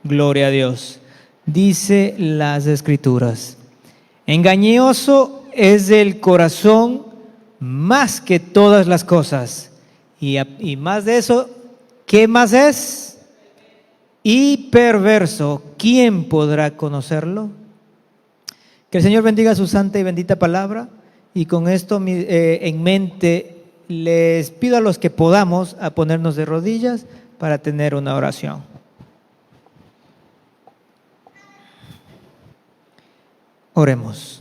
Gloria a Dios. Dice las Escrituras: engañoso es el corazón más que todas las cosas. Y más de eso, ¿qué más es? Y perverso. ¿Quién podrá conocerlo? Que el Señor bendiga su santa y bendita palabra. Y con esto en mente, les pido a los que podamos a ponernos de rodillas para tener una oración. Oremos.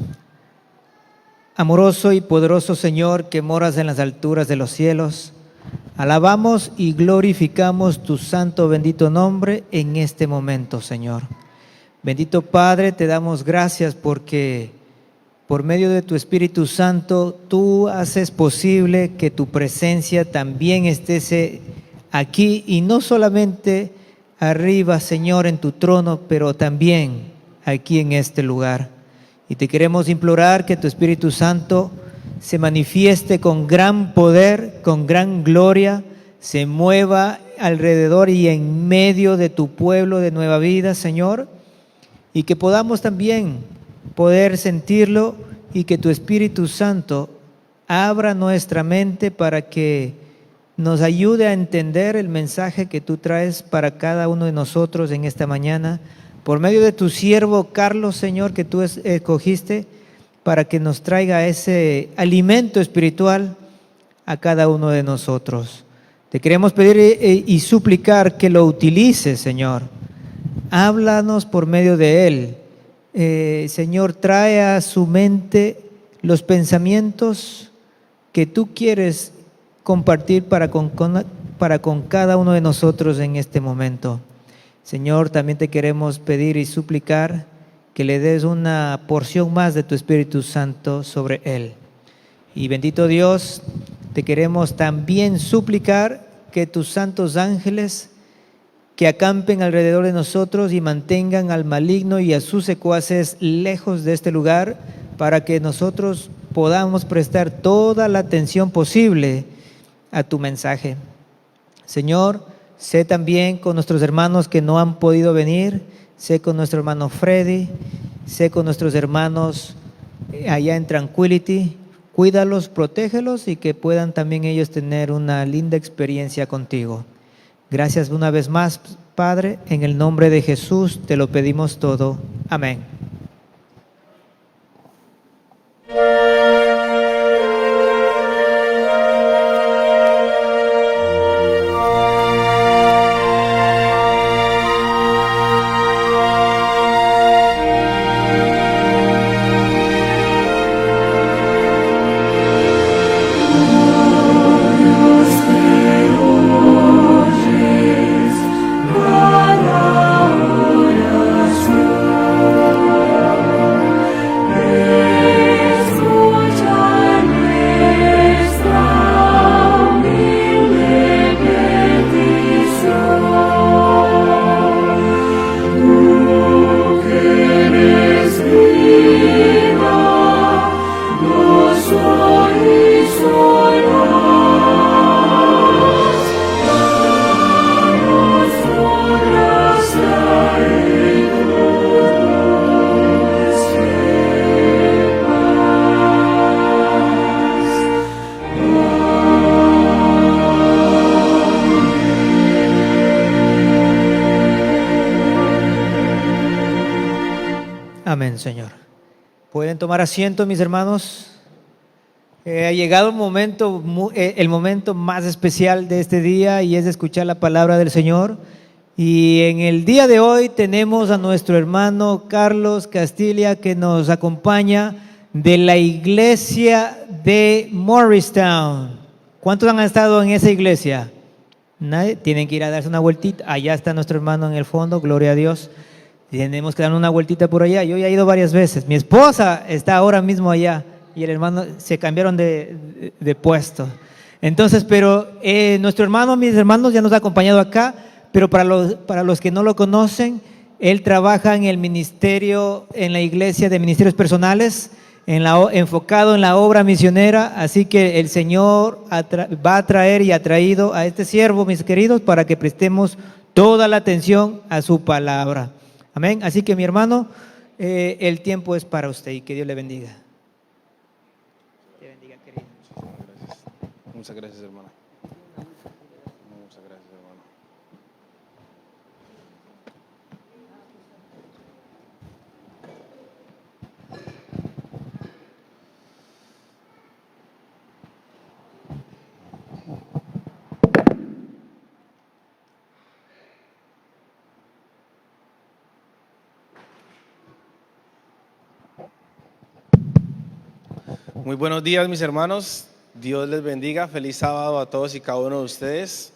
Amoroso y poderoso Señor, que moras en las alturas de los cielos, alabamos y glorificamos tu santo bendito nombre en este momento, Señor. Bendito Padre, te damos gracias porque por medio de tu Espíritu Santo tú haces posible que tu presencia también esté aquí, y no solamente arriba, Señor, en tu trono, pero también aquí en este lugar. Y te queremos implorar que tu Espíritu Santo se manifieste con gran poder, con gran gloria, se mueva alrededor y en medio de tu pueblo de Nueva Vida, Señor, y que podamos también poder sentirlo, y que tu Espíritu Santo abra nuestra mente para que nos ayude a entender el mensaje que tú traes para cada uno de nosotros en esta mañana, por medio de tu siervo Carlos, Señor, que tú escogiste para que nos traiga ese alimento espiritual a cada uno de nosotros. Te queremos pedir y suplicar que lo utilices, Señor. Háblanos por medio de él. Señor, trae a su mente los pensamientos que tú quieres compartir para con cada uno de nosotros en este momento. Señor, también te queremos pedir y suplicar que le des una porción más de tu Espíritu Santo sobre él. Y bendito Dios, te queremos también suplicar que tus santos ángeles que acampen alrededor de nosotros y mantengan al maligno y a sus secuaces lejos de este lugar, para que nosotros podamos prestar toda la atención posible a tu mensaje. Señor, sé también con nuestros hermanos que no han podido venir, sé con nuestro hermano Freddy, sé con nuestros hermanos allá en Tranquility. Cuídalos, protégelos y que puedan también ellos tener una linda experiencia contigo. Gracias una vez más, Padre, en el nombre de Jesús te lo pedimos todo. Amén. Amén, Señor. ¿Pueden tomar asiento, mis hermanos? Ha llegado el momento más especial de este día, y es escuchar la palabra del Señor. Y en el día de hoy tenemos a nuestro hermano Carlos Castilla, que nos acompaña de la iglesia de Morristown. ¿Cuántos han estado en esa iglesia? ¿Nadie? Tienen que ir a darse una vueltita. Allá está nuestro hermano en el fondo, gloria a Dios. Tenemos que dar una vueltita por allá. Yo ya he ido varias veces. Mi esposa está ahora mismo allá y el hermano se cambiaron de puesto. Entonces, pero nuestro hermano, mis hermanos, ya nos ha acompañado acá, pero para los que no lo conocen, él trabaja en el ministerio, en la iglesia de ministerios personales, enfocado en la obra misionera. Así que el Señor va a traer y ha traído a este siervo, mis queridos, para que prestemos toda la atención a su palabra. Amén. Así que mi hermano, el tiempo es para usted y que Dios le bendiga. Te bendiga, querido. Muchas gracias, hermano. Muchas gracias, hermano. Muy buenos días, mis hermanos. Dios les bendiga. Feliz sábado a todos y cada uno de ustedes.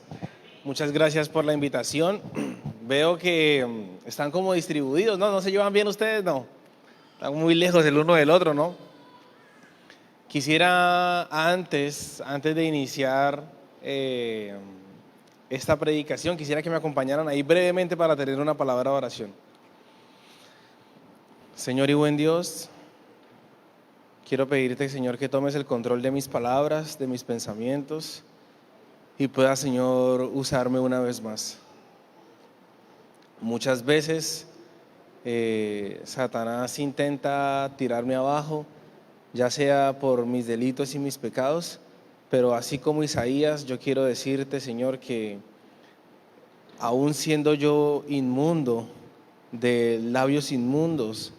Muchas gracias por la invitación. Veo que están como distribuidos, ¿no? ¿No se llevan bien ustedes? No. Están muy lejos el uno del otro, ¿no? Quisiera antes de iniciar esta predicación, quisiera que me acompañaran ahí brevemente para tener una palabra de oración. Señor y buen Dios, quiero pedirte, Señor, que tomes el control de mis palabras, de mis pensamientos y puedas, Señor, usarme una vez más. Muchas veces Satanás intenta tirarme abajo, ya sea por mis delitos y mis pecados, pero así como Isaías, yo quiero decirte, Señor, que aún siendo yo inmundo, de labios inmundos,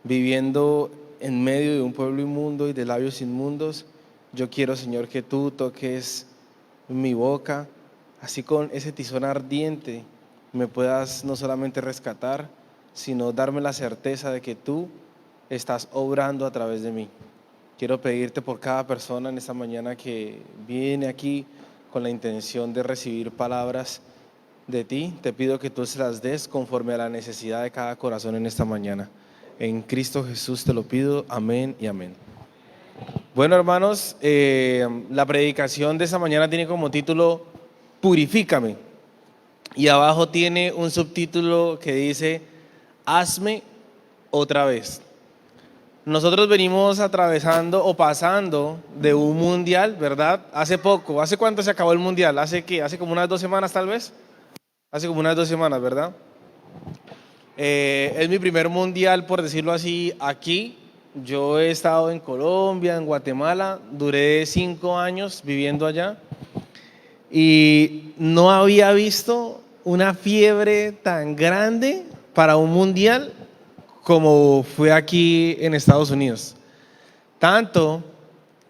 viviendo en medio de un pueblo inmundo y de labios inmundos, yo quiero, Señor, que tú toques mi boca, así con ese tizón ardiente me puedas no solamente rescatar, sino darme la certeza de que tú estás obrando a través de mí. Quiero pedirte por cada persona en esta mañana que viene aquí con la intención de recibir palabras de ti. Te pido que tú se las des conforme a la necesidad de cada corazón en esta mañana. En Cristo Jesús te lo pido, amén y amén. Bueno, hermanos, la predicación de esta mañana tiene como título Purifícame, y abajo tiene un subtítulo que dice Hazme otra vez. Nosotros venimos atravesando o pasando de un mundial, ¿verdad? Hace poco, ¿hace cuánto se acabó el mundial? ¿Hace qué? ¿Hace como unas 2 semanas tal vez? Hace como unas 2 semanas, ¿verdad? Es mi primer mundial, por decirlo así, aquí. Yo he estado en Colombia, en Guatemala, duré 5 años viviendo allá y no había visto una fiebre tan grande para un mundial como fue aquí en Estados Unidos. Tanto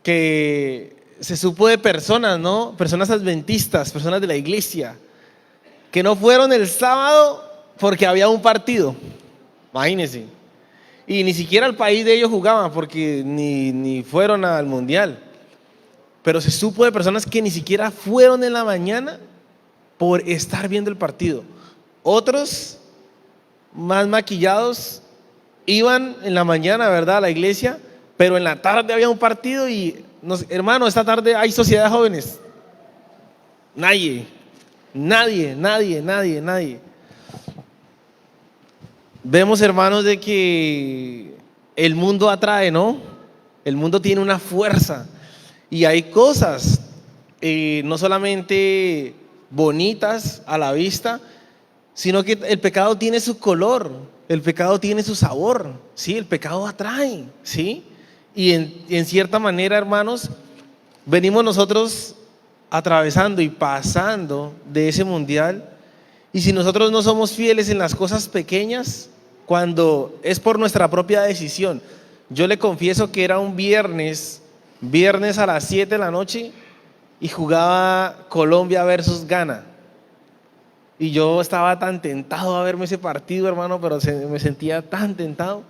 que se supo de personas, ¿no? Personas adventistas, personas de la iglesia, que no fueron el sábado porque había un partido. Imagínense. Y ni siquiera el país de ellos jugaban porque ni fueron al mundial. Pero se supo de personas que ni siquiera fueron en la mañana por estar viendo el partido. Otros, más maquillados, iban en la mañana, ¿verdad?, a la iglesia, pero en la tarde había un partido y, hermano, esta tarde hay sociedad de jóvenes. Nadie. Vemos, hermanos, de que el mundo atrae, ¿no? El mundo tiene una fuerza y hay cosas no solamente bonitas a la vista, sino que el pecado tiene su color, el pecado tiene su sabor, ¿sí? El pecado atrae, ¿sí? Y en cierta manera, hermanos, venimos nosotros atravesando y pasando de ese mundial, y si nosotros no somos fieles en las cosas pequeñas, cuando es por nuestra propia decisión. Yo le confieso que era un viernes a las 7 de la noche y jugaba Colombia versus Ghana. Y yo estaba tan tentado a verme ese partido, hermano, pero me sentía tan tentado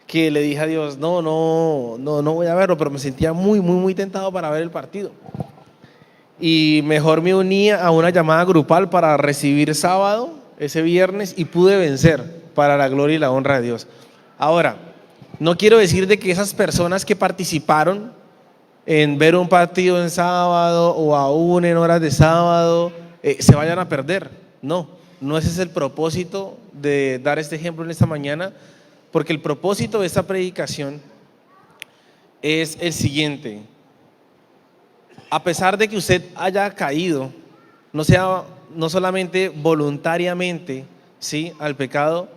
que le dije a Dios, no voy a verlo, pero me sentía muy tentado para ver el partido. Y mejor me uní a una llamada grupal para recibir sábado, ese viernes, y pude vencer para la gloria y la honra de Dios. Ahora, no quiero decir de que esas personas que participaron en ver un partido en sábado o aún en horas de sábado se vayan a perder. No ese es el propósito de dar este ejemplo en esta mañana, porque el propósito de esta predicación es el siguiente: a pesar de que usted haya caído, no no solamente voluntariamente, ¿sí?, al pecado,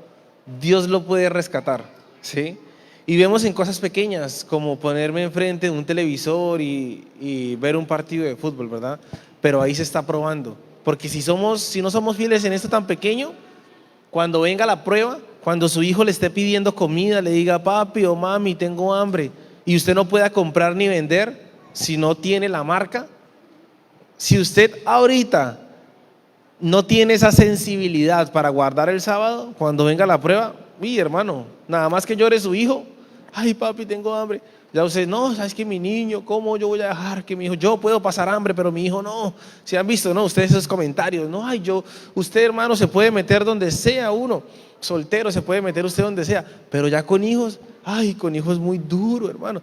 Dios lo puede rescatar, ¿sí? Y vemos en cosas pequeñas, como ponerme enfrente de un televisor y ver un partido de fútbol, ¿verdad? Pero ahí se está probando, porque si no somos fieles en esto tan pequeño, cuando venga la prueba, cuando su hijo le esté pidiendo comida, le diga, papi o mami, tengo hambre, y usted no pueda comprar ni vender si no tiene la marca, si usted ahorita no tiene esa sensibilidad para guardar el sábado, cuando venga la prueba, uy, hermano, nada más que llore su hijo, ay papi, tengo hambre. Ya usted, no, sabes que mi niño, ¿cómo yo voy a dejar que mi hijo? Yo puedo pasar hambre, pero mi hijo no. ¿Se han visto, no? Ustedes esos comentarios, no, ay, usted, hermano, se puede meter donde sea uno, soltero, se puede meter usted donde sea, pero ya con hijos, ay, con hijos es muy duro, hermano.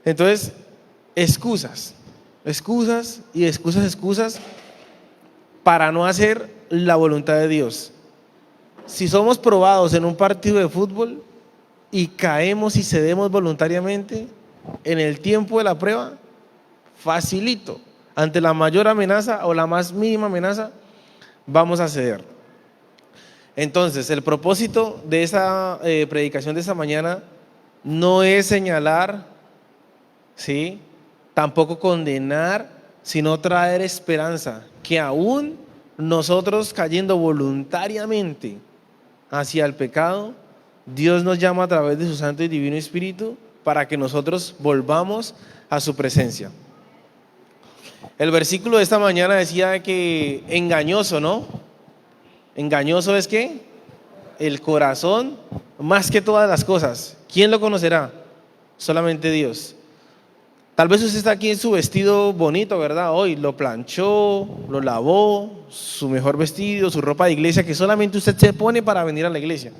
Entonces, excusas para no hacer la voluntad de Dios. Si somos probados en un partido de fútbol y caemos y cedemos voluntariamente, en el tiempo de la prueba, facilito, ante la mayor amenaza o la más mínima amenaza, vamos a ceder. Entonces, el propósito de esa predicación de esta mañana no es señalar, ¿sí?, tampoco condenar, sino traer esperanza, que aún nosotros cayendo voluntariamente hacia el pecado, Dios nos llama a través de su Santo y Divino Espíritu para que nosotros volvamos a su presencia. El versículo de esta mañana decía que engañoso, ¿no? Engañoso es que el corazón más que todas las cosas. ¿Quién lo conocerá? Solamente Dios. Tal vez usted está aquí en su vestido bonito, ¿verdad? Hoy lo planchó, lo lavó, su mejor vestido, su ropa de iglesia que solamente usted se pone para venir a la iglesia.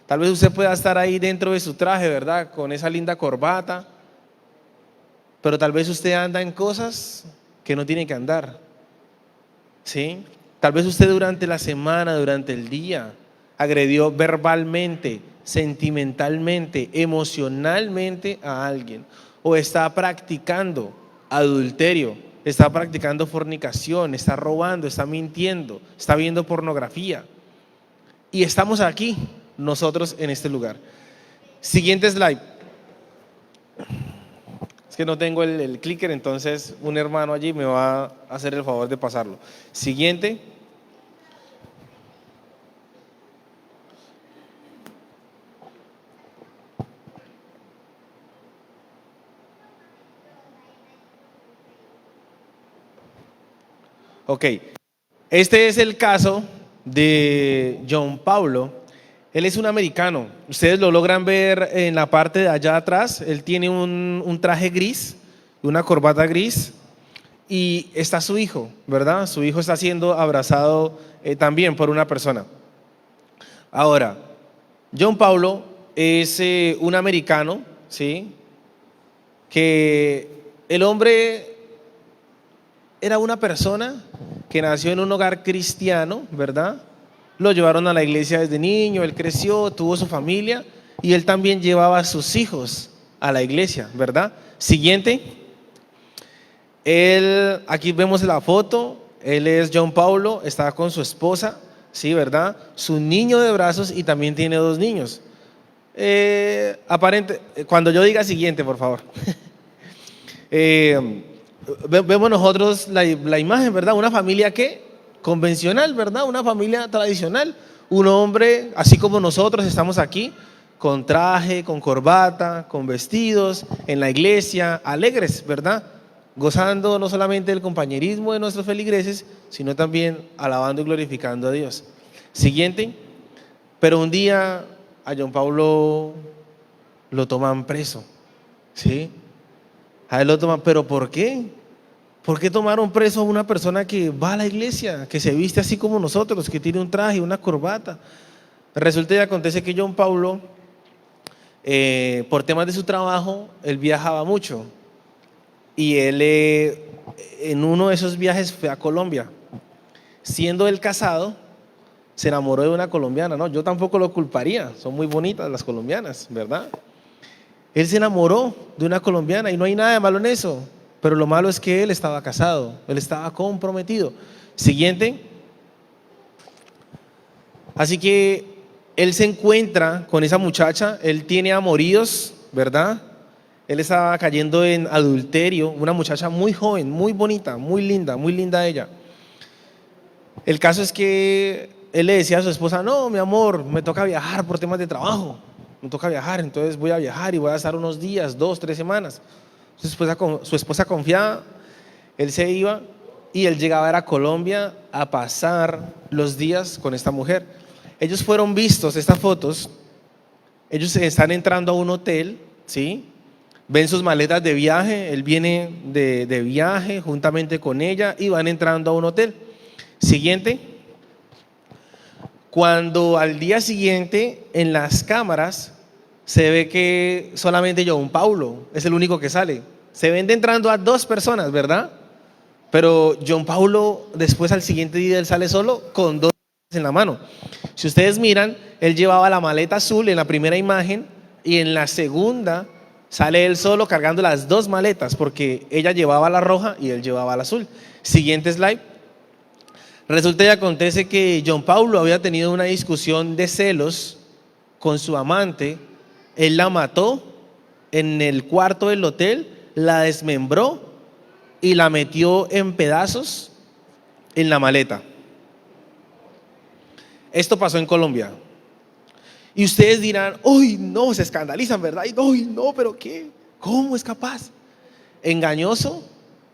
Tal vez usted pueda estar ahí dentro de su traje, ¿verdad?, con esa linda corbata, pero tal vez usted anda en cosas que no tiene que andar, ¿sí? Tal vez usted durante la semana, durante el día, agredió verbalmente, sentimentalmente, emocionalmente a alguien, o está practicando adulterio, está practicando fornicación, está robando, está mintiendo, está viendo pornografía, y estamos aquí nosotros en este lugar. Siguiente slide. Es que no tengo el clicker, entonces un hermano allí me va a hacer el favor de pasarlo. Siguiente. Ok, este es el caso de John Paulo. Él es un americano, ustedes lo logran ver en la parte de allá atrás. Él tiene un traje gris, una corbata gris, y está su hijo, ¿verdad? Su hijo está siendo abrazado también por una persona. Ahora, John Paulo es un americano, ¿sí?, que el hombre era una persona que nació en un hogar cristiano, ¿verdad? Lo llevaron a la iglesia desde niño, él creció, tuvo su familia y él también llevaba a sus hijos a la iglesia, ¿verdad? Siguiente. Aquí vemos la foto, él es John Paulo, está con su esposa, ¿sí, verdad? Su niño de brazos y también tiene 2 niños. Cuando yo diga siguiente, por favor. Vemos nosotros la imagen, ¿verdad? Una familia que convencional, ¿verdad? Una familia tradicional. Un hombre, así como nosotros estamos aquí, con traje, con corbata, con vestidos, en la iglesia, alegres, ¿verdad? Gozando no solamente del compañerismo de nuestros feligreses, sino también alabando y glorificando a Dios. Siguiente. Pero un día a John Paulo lo toman preso, ¿sí? A él lo toman, ¿pero por qué? ¿Por qué tomaron preso a una persona que va a la iglesia, que se viste así como nosotros, que tiene un traje, una corbata? Resulta y acontece que John Paulo, por temas de su trabajo, él viajaba mucho. Y él en uno de esos viajes fue a Colombia. Siendo él casado, se enamoró de una colombiana, ¿no? Yo tampoco lo culparía, son muy bonitas las colombianas, ¿verdad? Él se enamoró de una colombiana y no hay nada de malo en eso. Pero lo malo es que él estaba casado, él estaba comprometido. Siguiente. Así que él se encuentra con esa muchacha, él tiene amoríos, ¿verdad? Él estaba cayendo en adulterio, una muchacha muy joven, muy bonita, muy linda ella. El caso es que él le decía a su esposa: no, mi amor, me toca viajar por temas de trabajo, me toca viajar, entonces voy a viajar y voy a estar unos días, 2, 3 semanas. Su esposa confiaba, él se iba y él llegaba a Colombia a pasar los días con esta mujer. Ellos fueron vistos, estas fotos, ellos están entrando a un hotel, ¿sí? Ven sus maletas de viaje, él viene de viaje juntamente con ella y van entrando a un hotel. Siguiente. Cuando al día siguiente en las cámaras se ve que solamente John Paulo es el único que sale. Se ven entrando a 2 personas, ¿verdad? Pero John Paulo después al siguiente día él sale solo con 2 en la mano. Si ustedes miran, él llevaba la maleta azul en la primera imagen y en la segunda sale él solo cargando las 2 maletas porque ella llevaba la roja y él llevaba la azul. Siguiente slide. Resulta y acontece que John Paulo había tenido una discusión de celos con su amante. Él la mató en el cuarto del hotel, la desmembró y la metió en pedazos en la maleta. Esto pasó en Colombia. Y ustedes dirán: uy, no, se escandalizan, ¿verdad? Uy, no, pero ¿qué? ¿Cómo es capaz? Engañoso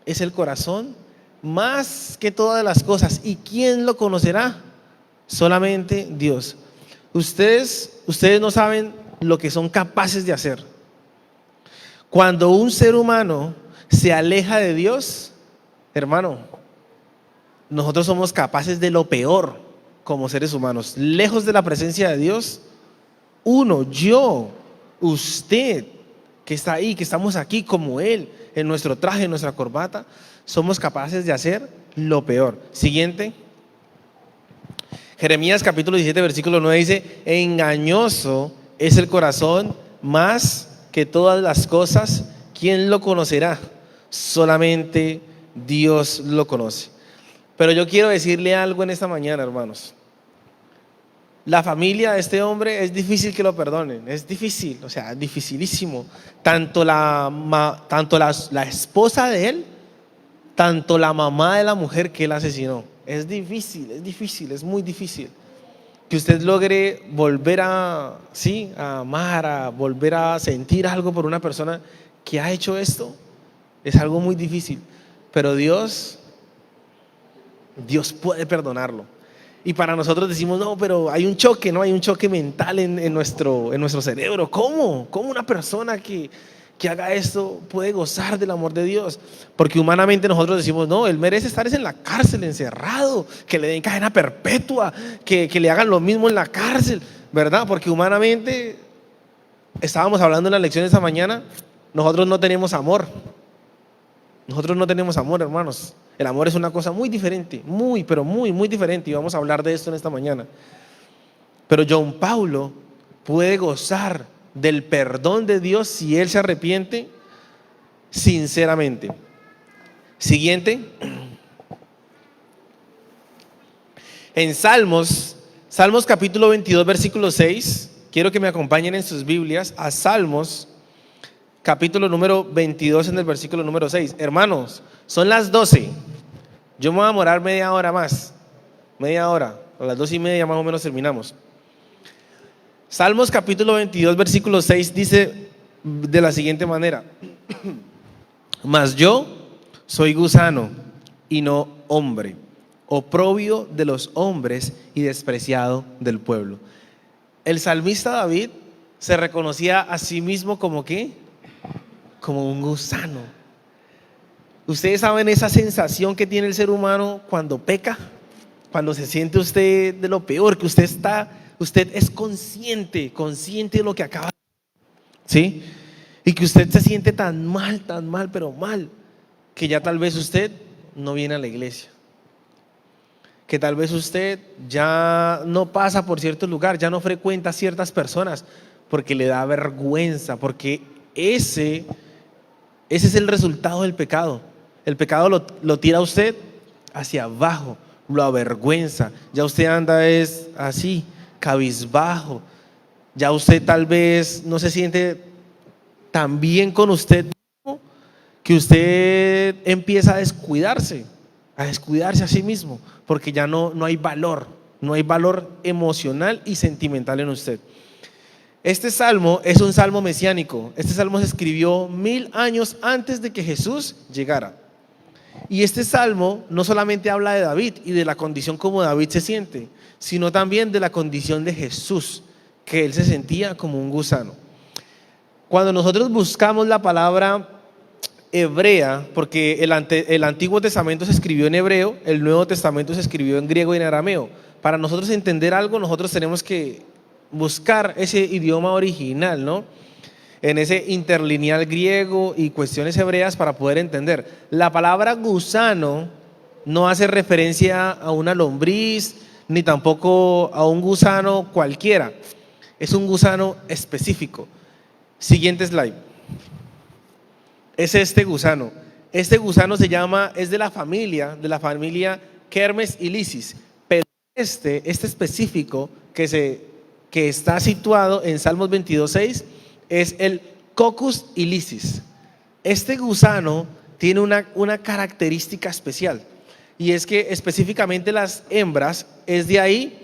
es el corazón más que todas las cosas. ¿Y quién lo conocerá? Solamente Dios. Ustedes no saben lo que son capaces de hacer. Cuando un ser humano se aleja de Dios, hermano, nosotros somos capaces de lo peor como seres humanos. Lejos de la presencia de Dios, yo, usted que está ahí, que estamos aquí como Él, en nuestro traje, en nuestra corbata, somos capaces de hacer lo peor. Siguiente. Jeremías capítulo 17 versículo 9 dice: engañoso es el corazón más que todas las cosas, ¿quién lo conocerá? Solamente Dios lo conoce. Pero yo quiero decirle algo en esta mañana, hermanos. La familia de este hombre es difícil que lo perdonen, es difícil, o sea, dificilísimo. Tanto la esposa de él, tanto la mamá de la mujer que él asesinó. Es difícil, es muy difícil. Que usted logre volver a amar, a volver a sentir algo por una persona que ha hecho esto, es algo muy difícil. Pero Dios puede perdonarlo. Y para nosotros decimos: no, pero hay un choque, ¿no? Hay un choque mental en nuestro cerebro. ¿Cómo una persona que haga esto puede gozar del amor de Dios? Porque humanamente nosotros decimos: no, él merece estar en la cárcel, encerrado, que le den cadena perpetua, que le hagan lo mismo en la cárcel, ¿verdad? Porque humanamente, estábamos hablando en la lección esta mañana, nosotros no tenemos amor. Nosotros no tenemos amor, hermanos. El amor es una cosa muy diferente, muy diferente, y vamos a hablar de esto en esta mañana. Pero John Paulo puede gozar del perdón de Dios si él se arrepiente sinceramente. Siguiente. En Salmos capítulo 22 versículo 6, quiero que me acompañen en sus Biblias a Salmos capítulo número 22 en el versículo número 6. Hermanos, son las 12. Yo me voy a demorar media hora más. Media hora. A las 2:30 más o menos terminamos. Salmos capítulo 22 versículo 6 dice de la siguiente manera: mas yo soy gusano y no hombre, oprobio de los hombres y despreciado del pueblo. El salmista David se reconocía a sí mismo como ¿qué? Como un gusano. Ustedes saben esa sensación que tiene el ser humano cuando peca, cuando se siente usted de lo peor, que usted es consciente de lo que acaba, ¿sí? Y que usted se siente tan mal, pero mal, que ya tal vez usted no viene a la iglesia, que tal vez usted ya no pasa por cierto lugar, ya no frecuenta a ciertas personas porque le da vergüenza, porque ese es el resultado del pecado. El pecado lo tira a usted hacia abajo, lo avergüenza. Ya usted anda es así, cabizbajo, ya usted tal vez no se siente tan bien con usted mismo, que usted empieza a descuidarse a sí mismo, porque ya no hay valor, no hay valor emocional y sentimental en usted. Este salmo es un salmo mesiánico. Este salmo se escribió 1000 años antes de que Jesús llegara. Y este salmo no solamente habla de David y de la condición como David se siente, sino también de la condición de Jesús, que él se sentía como un gusano. Cuando nosotros buscamos la palabra hebrea, porque el Antiguo Testamento se escribió en hebreo, el Nuevo Testamento se escribió en griego y en arameo. Para nosotros entender algo, nosotros tenemos que buscar ese idioma original, ¿no? En ese interlineal griego y cuestiones hebreas para poder entender. La palabra gusano no hace referencia a una lombriz, ni tampoco a un gusano cualquiera. Es un gusano específico. Siguiente slide. Es este gusano. Este gusano es de la familia Kermes y Lisis. Pero este específico que está situado en Salmos 22:6 es el Coccus ilicis. Este gusano tiene una característica especial, y es que específicamente las hembras es de ahí,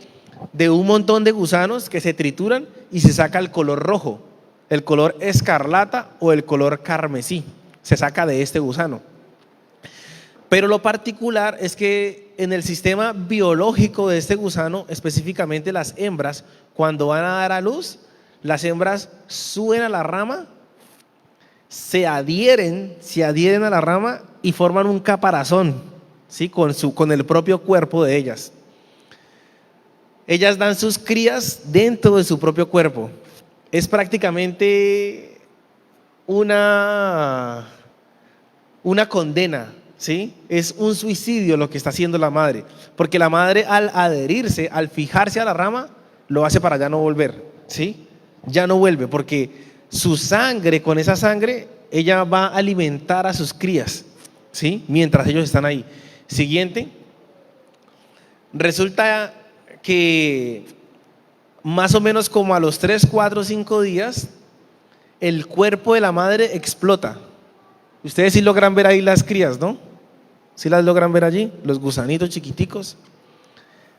de un montón de gusanos que se trituran y se saca el color rojo, el color escarlata o el color carmesí, se saca de este gusano. Pero lo particular es que en el sistema biológico de este gusano, específicamente las hembras, cuando van a dar a luz, las hembras suben a la rama, se adhieren a la rama y forman un caparazón, ¿sí? con el propio cuerpo de ellas. Ellas dan sus crías dentro de su propio cuerpo. Es prácticamente una condena, ¿sí? Es un suicidio lo que está haciendo la madre, porque la madre al adherirse, al fijarse a la rama, lo hace para ya no volver, ¿sí? Ya no vuelve, porque su sangre, con esa sangre, ella va a alimentar a sus crías, ¿sí? Mientras ellos están ahí. Siguiente. Resulta que más o menos como a los 3, 4, 5 días, el cuerpo de la madre explota. Ustedes sí logran ver ahí las crías, ¿no? ¿Sí las logran ver allí? Los gusanitos chiquiticos.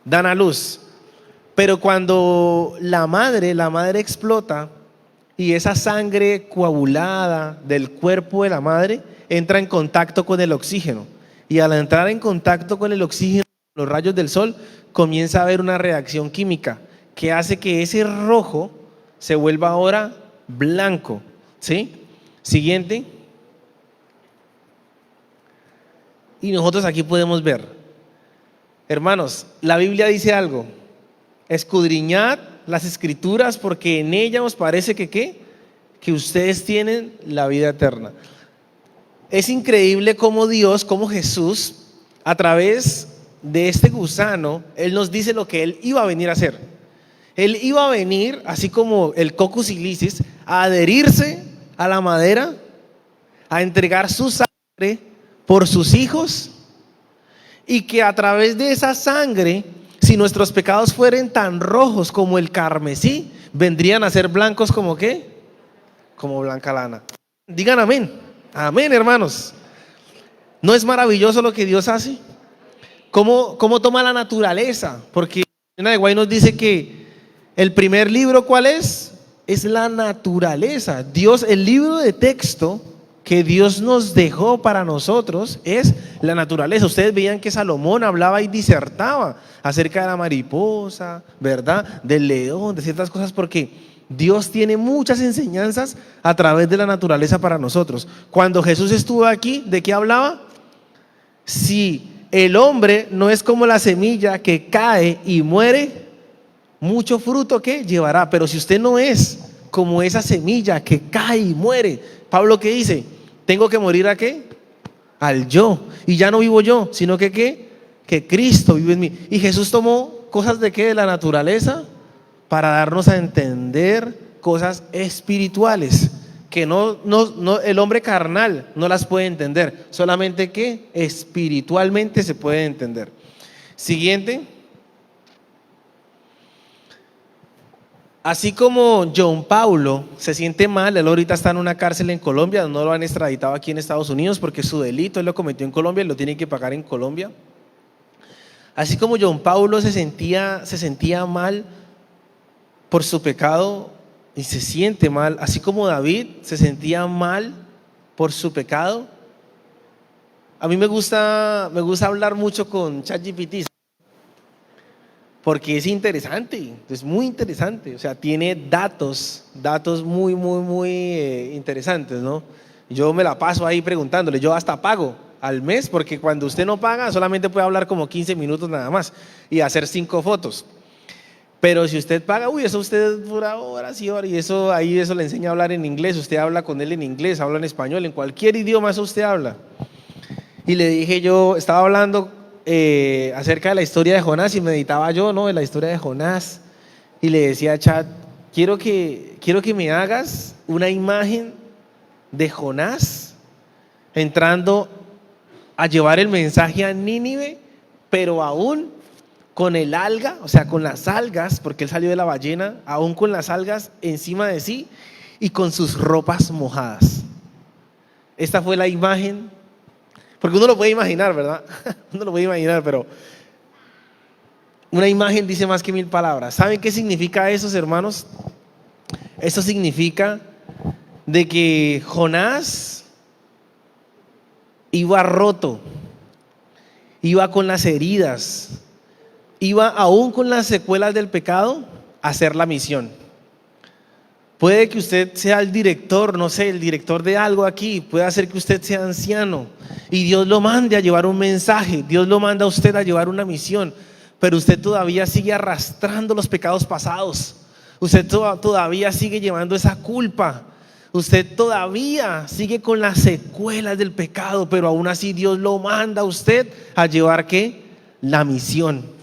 Dan a luz. Pero cuando la madre explota y esa sangre coagulada del cuerpo de la madre entra en contacto con el oxígeno, y al entrar en contacto con el oxígeno, los rayos del sol, comienza a haber una reacción química que hace que ese rojo se vuelva ahora blanco, ¿sí? Siguiente. Y nosotros aquí podemos ver, hermanos, la Biblia dice algo: escudriñad las escrituras porque en ellas os parece que ustedes tienen la vida eterna. Es increíble cómo Dios, como Jesús, a través de este gusano, Él nos dice lo que Él iba a venir a hacer. Él iba a venir, así como el Coccus ilicis, a adherirse a la madera, a entregar su sangre por sus hijos, y que a través de esa sangre, si nuestros pecados fueran tan rojos como el carmesí, vendrían a ser blancos como ¿qué? Como blanca lana. Digan amén. Amén, hermanos. ¿No es maravilloso lo que Dios hace? ¿Cómo toma la naturaleza? Porque Elena de White nos dice que el primer libro, ¿cuál es? Es la naturaleza. Dios, el libro de texto que Dios nos dejó para nosotros es la naturaleza. Ustedes veían que Salomón hablaba y disertaba acerca de la mariposa, ¿verdad? Del león, de ciertas cosas, porque Dios tiene muchas enseñanzas a través de la naturaleza para nosotros. Cuando Jesús estuvo aquí, ¿de qué hablaba? Si el hombre no es como la semilla que cae y muere, mucho fruto que llevará. Pero si usted no es como esa semilla que cae y muere, Pablo, ¿qué dice? Tengo que morir ¿a qué? Al yo. Y ya no vivo yo, sino que ¿qué? Que Cristo vive en mí. Y Jesús tomó cosas de ¿qué? De la naturaleza, para darnos a entender cosas espirituales que no el hombre carnal no las puede entender, solamente que espiritualmente se puede entender. Siguiente. Así como John Paulo se siente mal, él ahorita está en una cárcel en Colombia, no lo han extraditado aquí en Estados Unidos porque su delito él lo cometió en Colombia y lo tienen que pagar en Colombia. Así como John Paulo se sentía mal por su pecado y se siente mal, así como David se sentía mal por su pecado. A mí me gusta hablar mucho con ChatGPT porque es interesante, es muy interesante, o sea, tiene datos muy, muy, muy interesantes, ¿no? Yo me la paso ahí preguntándole, yo hasta pago al mes, porque cuando usted no paga solamente puede hablar como 15 minutos nada más y hacer 5 fotos. Pero si usted paga, uy, eso usted dura horas y horas, y eso le enseña a hablar en inglés, usted habla con él en inglés, habla en español, en cualquier idioma eso usted habla. Y le dije yo, estaba hablando acerca de la historia de Jonás y meditaba yo, ¿no? De la historia de Jonás y le decía a Chat, quiero que me hagas una imagen de Jonás entrando a llevar el mensaje a Nínive, pero aún con el alga, o sea, con las algas, porque él salió de la ballena, aún con las algas encima de sí y con sus ropas mojadas. Esta fue la imagen. Porque uno lo puede imaginar, ¿verdad? Uno lo puede imaginar, pero una imagen dice más que 1000 palabras. ¿Saben qué significa eso, hermanos? Eso significa de que Jonás iba roto, iba con las heridas, iba aún con las secuelas del pecado a hacer la misión. Puede que usted sea el director, no sé, el director de algo aquí, puede hacer que usted sea anciano y Dios lo mande a llevar un mensaje, Dios lo manda a usted a llevar una misión, pero usted todavía sigue arrastrando los pecados pasados, usted todavía sigue llevando esa culpa, usted todavía sigue con las secuelas del pecado, pero aún así Dios lo manda a usted a llevar ¿qué? La misión.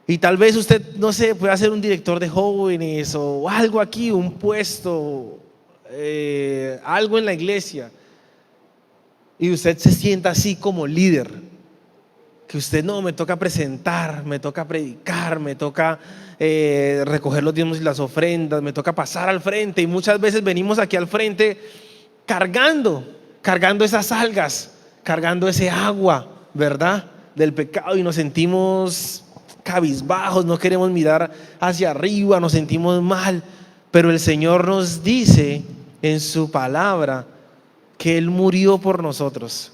Y tal vez usted, no sé, pueda ser un director de jóvenes o algo aquí, un puesto, algo en la iglesia. Y usted se sienta así como líder. Que usted no, me toca presentar, me toca predicar, me toca recoger los diezmos y las ofrendas, me toca pasar al frente. Y muchas veces venimos aquí al frente cargando esas algas, cargando ese agua, ¿verdad? Del pecado y nos sentimos cabizbajos, no queremos mirar hacia arriba, nos sentimos mal, pero el Señor nos dice en su palabra que Él murió por nosotros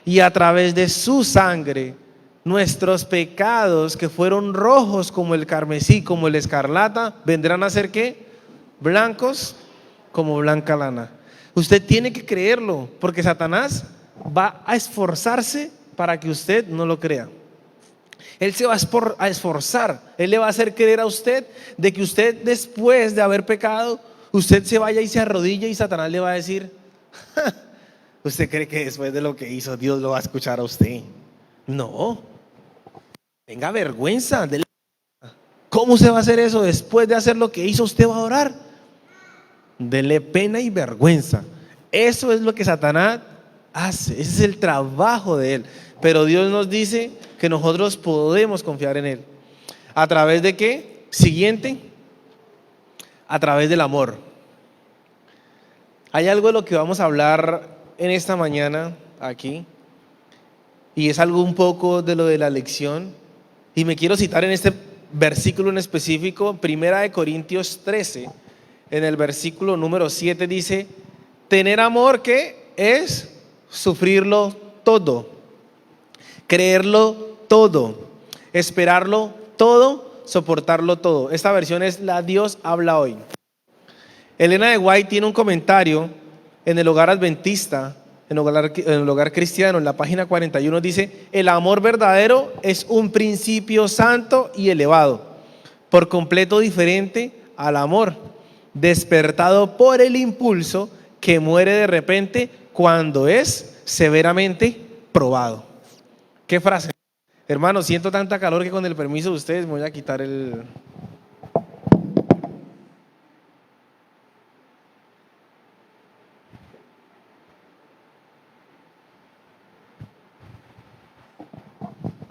y a través de su sangre nuestros pecados que fueron rojos como el carmesí, como el escarlata, vendrán a ser ¿qué? Blancos como blanca lana. Usted tiene que creerlo porque Satanás va a esforzarse para que usted no lo crea. Él se va a esforzar, Él le va a hacer creer a usted de que usted después de haber pecado, usted se vaya y se arrodille y Satanás le va a decir, ¿usted cree que después de lo que hizo Dios lo va a escuchar a usted? No, tenga vergüenza. ¿Cómo se va a hacer eso? Después de hacer lo que hizo, usted va a orar. Dele pena y vergüenza. Eso es lo que Satanás hace, ese es el trabajo de él. Pero Dios nos dice que nosotros podemos confiar en Él. ¿A través de qué? Siguiente, a través del amor. Hay algo de lo que vamos a hablar en esta mañana aquí, y es algo un poco de lo de la lección, y me quiero citar en este versículo en específico, 1 Corintios 13, en el versículo número 7 dice, tener amor que es sufrirlo todo, creerlo todo, esperarlo todo, soportarlo todo. Esta versión es la Dios habla hoy. Elena de White tiene un comentario en el Hogar Adventista, en el Hogar Cristiano, en la página 41 dice, el amor verdadero es un principio santo y elevado, por completo diferente al amor, despertado por el impulso que muere de repente cuando es severamente probado. ¿Qué frase? Hermano, siento tanta calor que con el permiso de ustedes me voy a quitar el...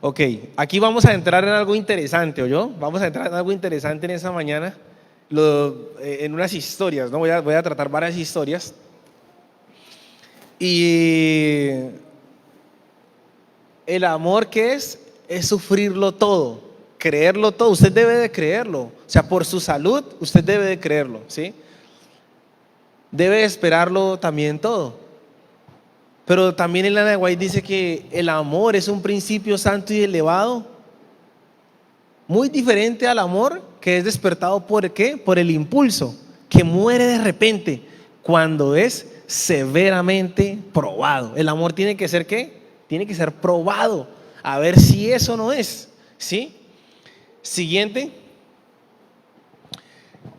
Ok, aquí vamos a entrar en algo interesante, ¿oyó? Vamos a entrar en algo interesante en esa mañana en unas historias, ¿no? Voy a tratar varias historias. Y el amor, ¿qué es? Es sufrirlo todo, creerlo todo. Usted debe de creerlo. O sea, por su salud, usted debe de creerlo, ¿sí? Debe esperarlo también todo. Pero también Ellen G. White dice que el amor es un principio santo y elevado, muy diferente al amor que es despertado ¿por qué? Por el impulso, que muere de repente cuando es severamente probado. El amor tiene que ser ¿qué? Tiene que ser probado, a ver si eso no es, ¿sí? Siguiente.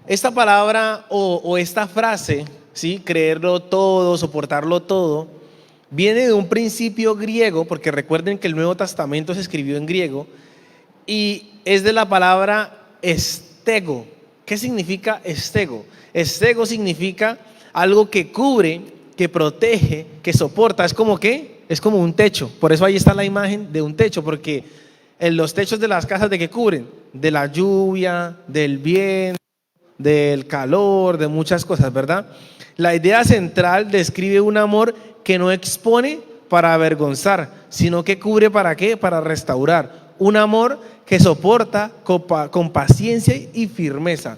Esta palabra o esta frase, ¿sí? Creerlo todo, soportarlo todo, viene de un principio griego, porque recuerden que el Nuevo Testamento se escribió en griego, y es de la palabra estego. ¿Qué significa estego? Estego significa algo que cubre, que protege, que soporta. Es como ¿qué? Es como un techo. Por eso ahí está la imagen de un techo, porque en los techos de las casas, ¿de qué cubren? De la lluvia, del viento, del calor, de muchas cosas, ¿verdad? La idea central describe un amor que no expone para avergonzar, sino que cubre ¿para qué? Para restaurar. Un amor que soporta con paciencia y firmeza.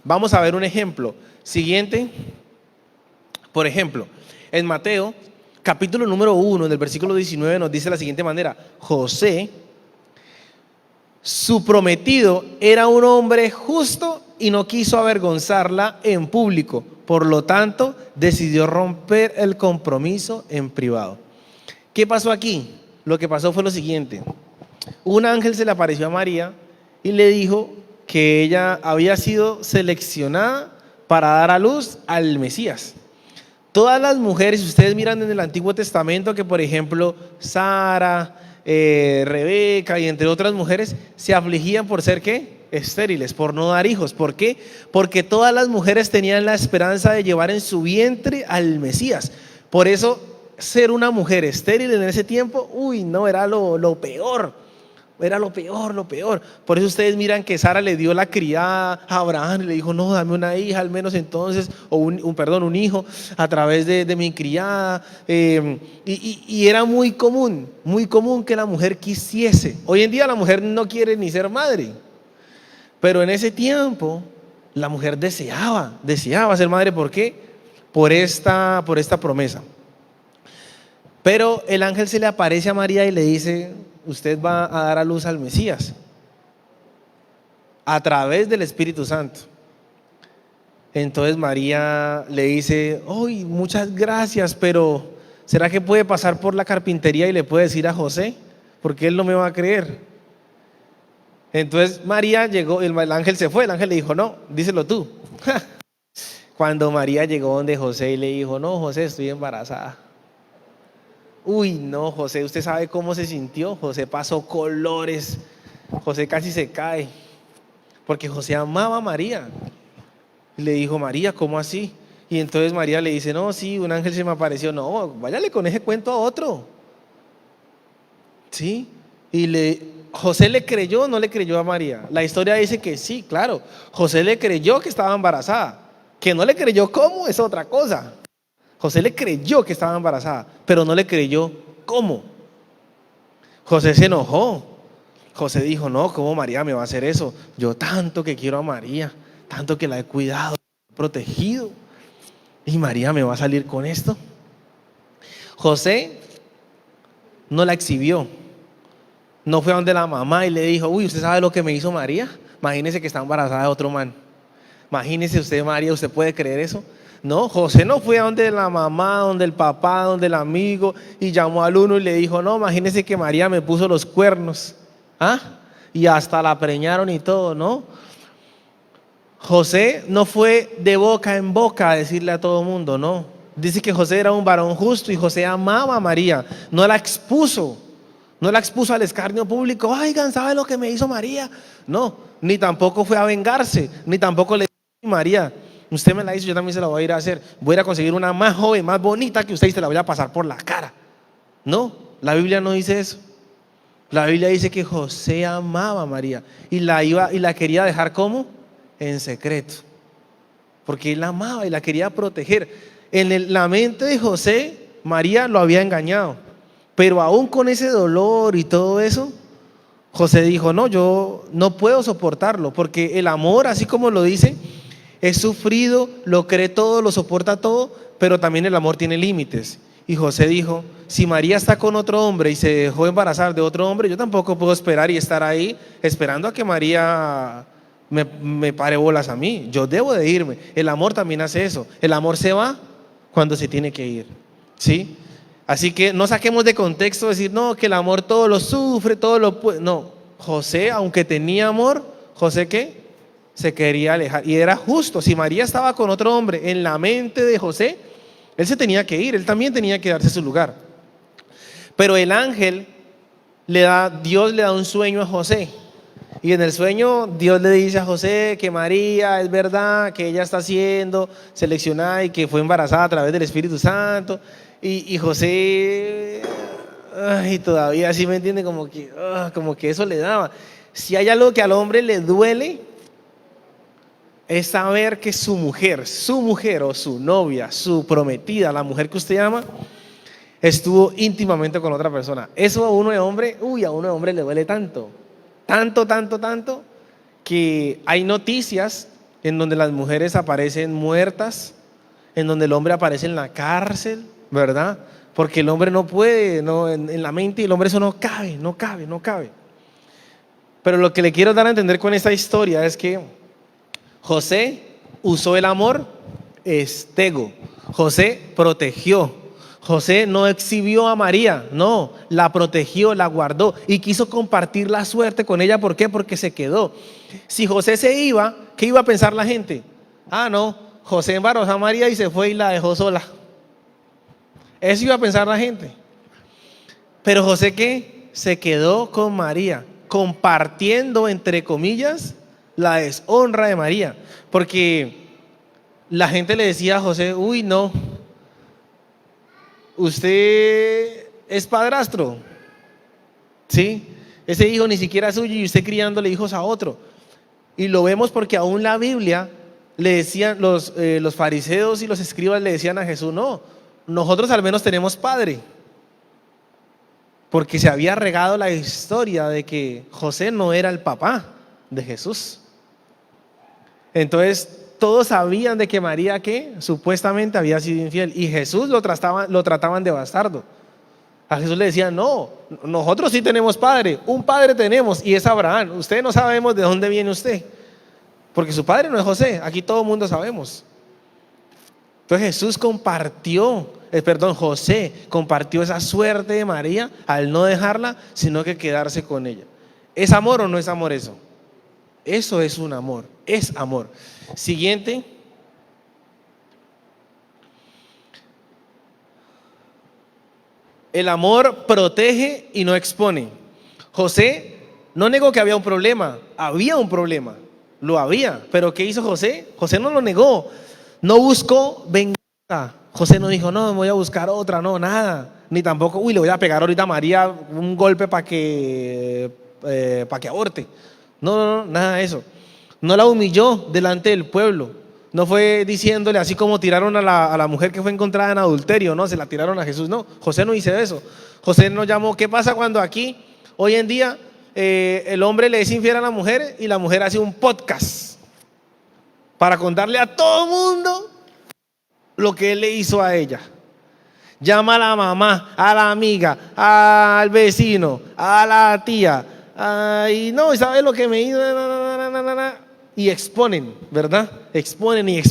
Vamos a ver un ejemplo. Siguiente. Por ejemplo, en Mateo, capítulo número 1, del versículo 19, nos dice de la siguiente manera: José, su prometido, era un hombre justo y no quiso avergonzarla en público. Por lo tanto, decidió romper el compromiso en privado. ¿Qué pasó aquí? Lo que pasó fue lo siguiente. Un ángel se le apareció a María y le dijo que ella había sido seleccionada para dar a luz al Mesías. Todas las mujeres, si ustedes miran en el Antiguo Testamento, que por ejemplo Sara, Rebeca y entre otras mujeres se afligían por ser ¿qué? Estériles, por no dar hijos. ¿Por qué? Porque todas las mujeres tenían la esperanza de llevar en su vientre al Mesías. Por eso ser una mujer estéril en ese tiempo, uy, no, era lo peor. Era lo peor. Por eso ustedes miran que Sara le dio la criada a Abraham y le dijo: no, dame una hija al menos entonces, o un hijo a través de mi criada. Y era muy común que la mujer quisiese. Hoy en día la mujer no quiere ni ser madre, pero en ese tiempo la mujer deseaba ser madre. ¿Por qué? Por esta promesa. Pero el ángel se le aparece a María y le dice: usted va a dar a luz al Mesías a través del Espíritu Santo. Entonces María le dice: uy, muchas gracias, pero ¿será que puede pasar por la carpintería y le puede decir a José? Porque él no me va a creer. Entonces María llegó, el ángel se fue, el ángel le dijo: no, díselo tú. Cuando María llegó donde José y le dijo: no, José, estoy embarazada. Uy, no, José, ¿usted sabe cómo se sintió? José pasó colores, José casi se cae, porque José amaba a María. Y le dijo: María, ¿cómo así? Y entonces María le dice: no, sí, un ángel se me apareció. No, váyale con ese cuento a otro. ¿Sí? José le creyó o no le creyó a María. La historia dice que sí, claro, José le creyó que estaba embarazada. Que no le creyó cómo es otra cosa. José le creyó que estaba embarazada, pero no le creyó cómo. José se enojó. José dijo: no, ¿cómo María me va a hacer eso? Yo tanto que quiero a María, tanto que la he cuidado, protegido, y María me va a salir con esto. José no la exhibió. No fue a donde la mamá y le dijo: uy, ¿usted sabe lo que me hizo María? Imagínese que está embarazada de otro man. Imagínese usted, María, ¿usted puede creer eso? No, José no fue a donde la mamá, donde el papá, donde el amigo y llamó al uno y le dijo: no, imagínese que María me puso los cuernos. Y hasta la preñaron y todo, ¿no? José no fue de boca en boca a decirle a todo el mundo, no. Dice que José era un varón justo y José amaba a María, no la expuso al escarnio público. Oigan, ¿sabe lo que me hizo María? No, ni tampoco fue a vengarse, ni tampoco le dijo: María, usted me la hizo, yo también se la voy a ir a hacer. Voy a ir a conseguir una más joven, más bonita que usted y se la voy a pasar por la cara. No, la Biblia no dice eso. La Biblia dice que José amaba a María y la quería dejar ¿cómo? En secreto. porque él la amaba y la quería proteger. La mente de José, María lo había engañado, pero aún con ese dolor y todo eso, José dijo, no, yo no puedo soportarlo, porque el amor, así como lo dice, es sufrido, lo cree todo, lo soporta todo, pero también el amor tiene límites. Y José dijo, si María está con otro hombre y se dejó embarazar de otro hombre, yo tampoco puedo esperar y estar ahí esperando a que María me pare bolas a mí. Yo debo de irme. El amor también hace eso. El amor se va cuando se tiene que ir, ¿sí? Así que no saquemos de contexto decir, no, que el amor todo lo sufre, todo lo puede. No, José, aunque tenía amor, José, ¿qué? Se quería alejar. Y era justo. Si María estaba con otro hombre, en la mente de José, él se tenía que ir, él también tenía que darse su lugar. Pero el ángel Dios le da un sueño a José. Y en el sueño Dios le dice a José que María es verdad, que ella está siendo seleccionada y que fue embarazada a través del Espíritu Santo. Y José, ay, todavía así me entiende, como que eso le daba. Si hay algo que al hombre le duele, es saber que su mujer o su novia, su prometida, la mujer que usted ama, estuvo íntimamente con otra persona. Eso a uno de hombre, le duele tanto, que hay noticias en donde las mujeres aparecen muertas, en donde el hombre aparece en la cárcel, ¿verdad? Porque el hombre no puede, no, en la mente del hombre eso no cabe. Pero lo que le quiero dar a entender con esta historia es que José usó el amor estego. José protegió. José no exhibió a María, no, la protegió, la guardó y quiso compartir la suerte con ella. ¿Por qué? Porque se quedó. Si José se iba, ¿qué iba a pensar la gente? Ah, no, José embarazó a María y se fue y la dejó sola. Eso iba a pensar la gente. Pero José, ¿qué? Se quedó con María, compartiendo, entre comillas, la deshonra de María. Porque la gente le decía a José, uy, no, usted es padrastro, ¿sí? Ese hijo ni siquiera es suyo y usted criándole hijos a otro. Y lo vemos porque aún la Biblia le decían, los fariseos y los escribas le decían a Jesús, no, nosotros al menos tenemos padre. Porque se había regado la historia de que José no era el papá de Jesús. Entonces todos sabían de que María, que supuestamente había sido infiel, y Jesús lo trataban de bastardo. A Jesús le decían, no, nosotros sí tenemos padre, un padre tenemos y es Abraham. Ustedes no sabemos de dónde viene usted, porque su padre no es José. Aquí todo el mundo sabemos. Entonces José compartió esa suerte de María al no dejarla, sino que quedarse con ella. ¿Es amor o no es amor eso? Eso es un amor, es amor. Siguiente. El amor protege y no expone. José no negó que había un problema, lo había, pero ¿qué hizo José? José no lo negó, no buscó venganza. José no dijo, no, me voy a buscar otra, no, nada. Ni tampoco, le voy a pegar ahorita a María un golpe para que aborte. No, nada de eso. No la humilló delante del pueblo. No fue diciéndole así como tiraron a la mujer que fue encontrada en adulterio, no, se la tiraron a Jesús. No, José no hizo eso. José nos llamó. ¿Qué pasa cuando aquí, hoy en día, el hombre le es infiel a la mujer y la mujer hace un podcast para contarle a todo el mundo lo que él le hizo a ella? Llama a la mamá, a la amiga, al vecino, a la tía. Y no, ¿sabes lo que me hizo? Y exponen, ¿verdad? Exponen.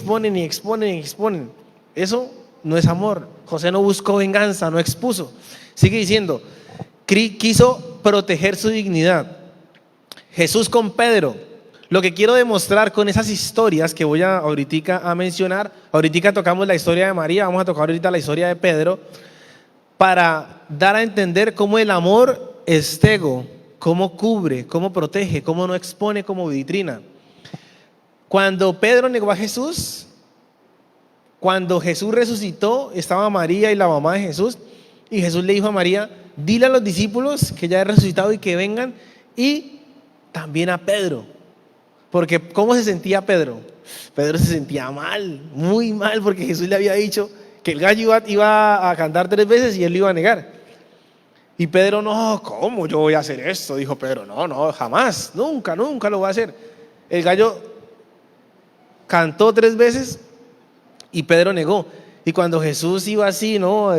Eso no es amor. José no buscó venganza, no expuso. Sigue diciendo, quiso proteger su dignidad. Jesús con Pedro. Lo que quiero demostrar con esas historias que voy ahorita a mencionar, ahorita tocamos la historia de María, vamos a tocar ahorita la historia de Pedro, para dar a entender cómo el amor estego, cómo cubre, cómo protege, cómo no expone como vitrina. Cuando Pedro negó a Jesús, cuando Jesús resucitó, estaba María y la mamá de Jesús, y Jesús le dijo a María, dile a los discípulos que ya he resucitado y que vengan, y también a Pedro. Porque ¿cómo se sentía Pedro? Pedro se sentía mal, muy mal, porque Jesús le había dicho que el gallo iba a cantar 3 veces y él lo iba a negar. Y Pedro, no, ¿cómo yo voy a hacer esto? Dijo Pedro, no, jamás, nunca lo voy a hacer. El gallo cantó 3 veces y Pedro negó. Y cuando Jesús iba así, ¿no?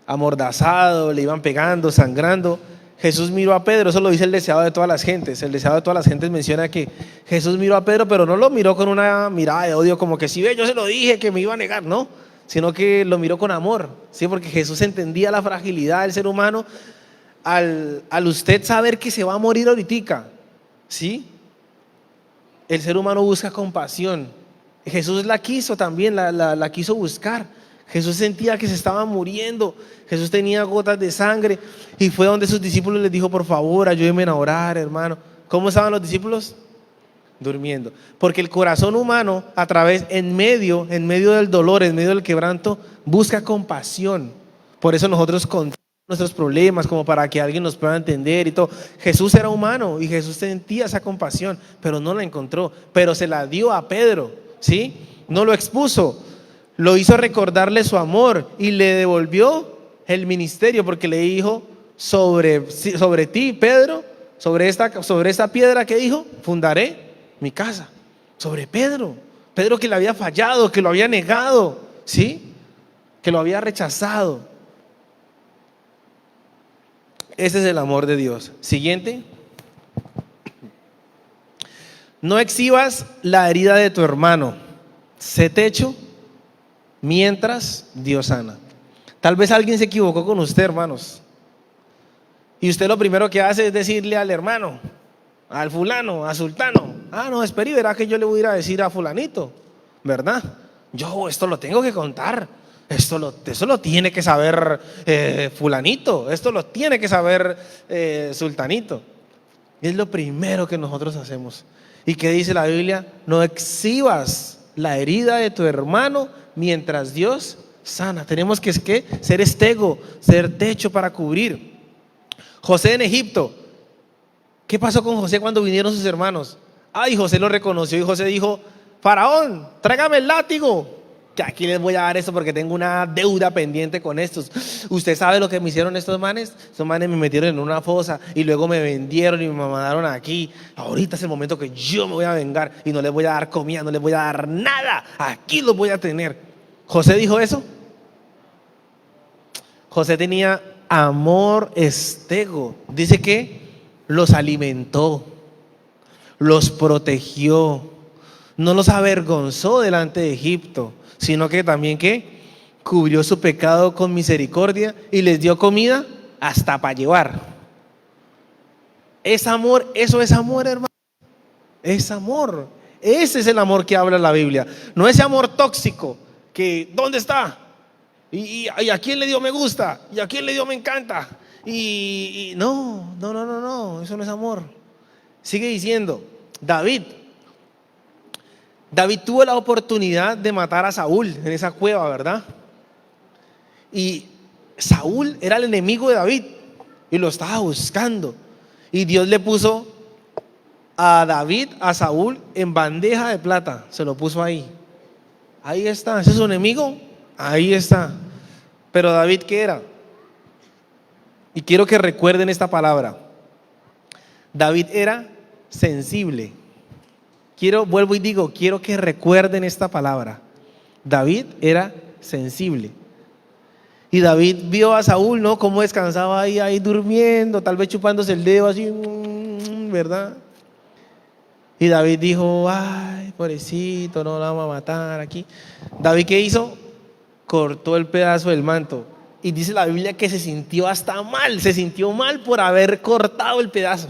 Amordazado, le iban pegando, sangrando, Jesús miró a Pedro. Eso lo dice el deseado de todas las gentes. El deseado de todas las gentes menciona que Jesús miró a Pedro, pero no lo miró con una mirada de odio, como que si ve, yo se lo dije que me iba a negar, no, sino que lo miró con amor, ¿sí? Porque Jesús entendía la fragilidad del ser humano al usted saber que se va a morir ahorita, ¿sí? El ser humano busca compasión. Jesús la quiso también, la quiso buscar. Jesús sentía que se estaba muriendo. Jesús tenía gotas de sangre y fue donde sus discípulos les dijo, por favor, ayúdenme a orar, hermano. ¿Cómo estaban los discípulos? Durmiendo. Porque el corazón humano, en medio del dolor, en medio del quebranto, busca compasión. Por eso nosotros contamos nuestros problemas, como para que alguien nos pueda entender y todo. Jesús era humano y Jesús sentía esa compasión, pero no la encontró. Pero se la dio a Pedro, ¿sí? No lo expuso. Lo hizo recordarle su amor y le devolvió el ministerio, porque le dijo, sobre ti, Pedro, sobre esta piedra que dijo, fundaré mi casa. Sobre Pedro que le había fallado, que lo había negado, ¿sí? Que lo había rechazado. Ese es el amor de Dios. Siguiente. No exhibas la herida de tu hermano. Sé techo mientras Dios sana. Tal vez alguien se equivocó con usted, hermanos, y usted lo primero que hace es decirle al hermano, al fulano, a sultano, no, espere y verá que yo le voy a ir a decir a fulanito, ¿verdad? Yo esto lo tengo que contar, esto lo tiene que saber fulanito, esto lo tiene que saber sultanito. Es lo primero que nosotros hacemos. ¿Y qué dice la Biblia? No exhibas la herida de tu hermano mientras Dios sana. Tenemos que ser estego, ser techo para cubrir. José en Egipto. ¿Qué pasó con José cuando vinieron sus hermanos? José lo reconoció y José dijo, Faraón, tráigame el látigo, que aquí les voy a dar esto porque tengo una deuda pendiente con estos. ¿Usted sabe lo que me hicieron estos manes? Estos manes me metieron en una fosa y luego me vendieron y me mandaron aquí. Ahorita es el momento que yo me voy a vengar y no les voy a dar comida, no les voy a dar nada. Aquí los voy a tener. ¿José dijo eso? José tenía amor estego. Dice que los alimentó, los protegió, no los avergonzó delante de Egipto, sino que también que cubrió su pecado con misericordia y les dio comida hasta para llevar. Es amor, eso es amor, hermano. Es amor. Ese es el amor que habla la Biblia. No ese amor tóxico que ¿dónde está? Y a quién le dio me gusta, y a quién le dio me encanta. Y no, eso no es amor. Sigue diciendo, David tuvo la oportunidad de matar a Saúl en esa cueva, ¿verdad? Y Saúl era el enemigo de David y lo estaba buscando. Y Dios le puso a David, a Saúl, en bandeja de plata. Se lo puso ahí. Ahí está, ese es su enemigo. Ahí está. Pero David, ¿qué era? Y quiero que recuerden esta palabra. David era sensible. Vuelvo y digo, quiero que recuerden esta palabra. David era sensible. Y David vio a Saúl, ¿no? Cómo descansaba ahí durmiendo, tal vez chupándose el dedo así, ¿verdad? Y David dijo, ay, pobrecito, no lo vamos a matar aquí. David, ¿qué hizo? Cortó el pedazo del manto. Y dice la Biblia que se sintió hasta mal, se sintió mal por haber cortado el pedazo.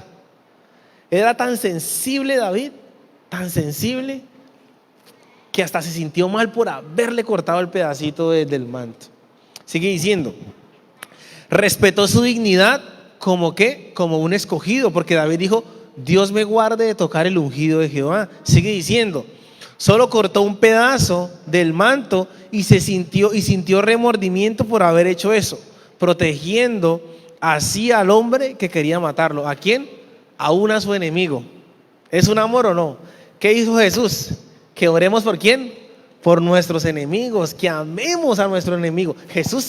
Era tan sensible David, tan sensible, que hasta se sintió mal por haberle cortado el pedacito del manto. Sigue diciendo, respetó su dignidad como un escogido, porque David dijo, Dios me guarde de tocar el ungido de Jehová. Sigue diciendo, solo cortó un pedazo del manto y sintió remordimiento por haber hecho eso, protegiendo así al hombre que quería matarlo. ¿A quién? Aún a su enemigo. ¿Es un amor o no? ¿Qué hizo Jesús? Que oremos por quién? Por nuestros enemigos, que amemos a nuestro enemigo. Jesús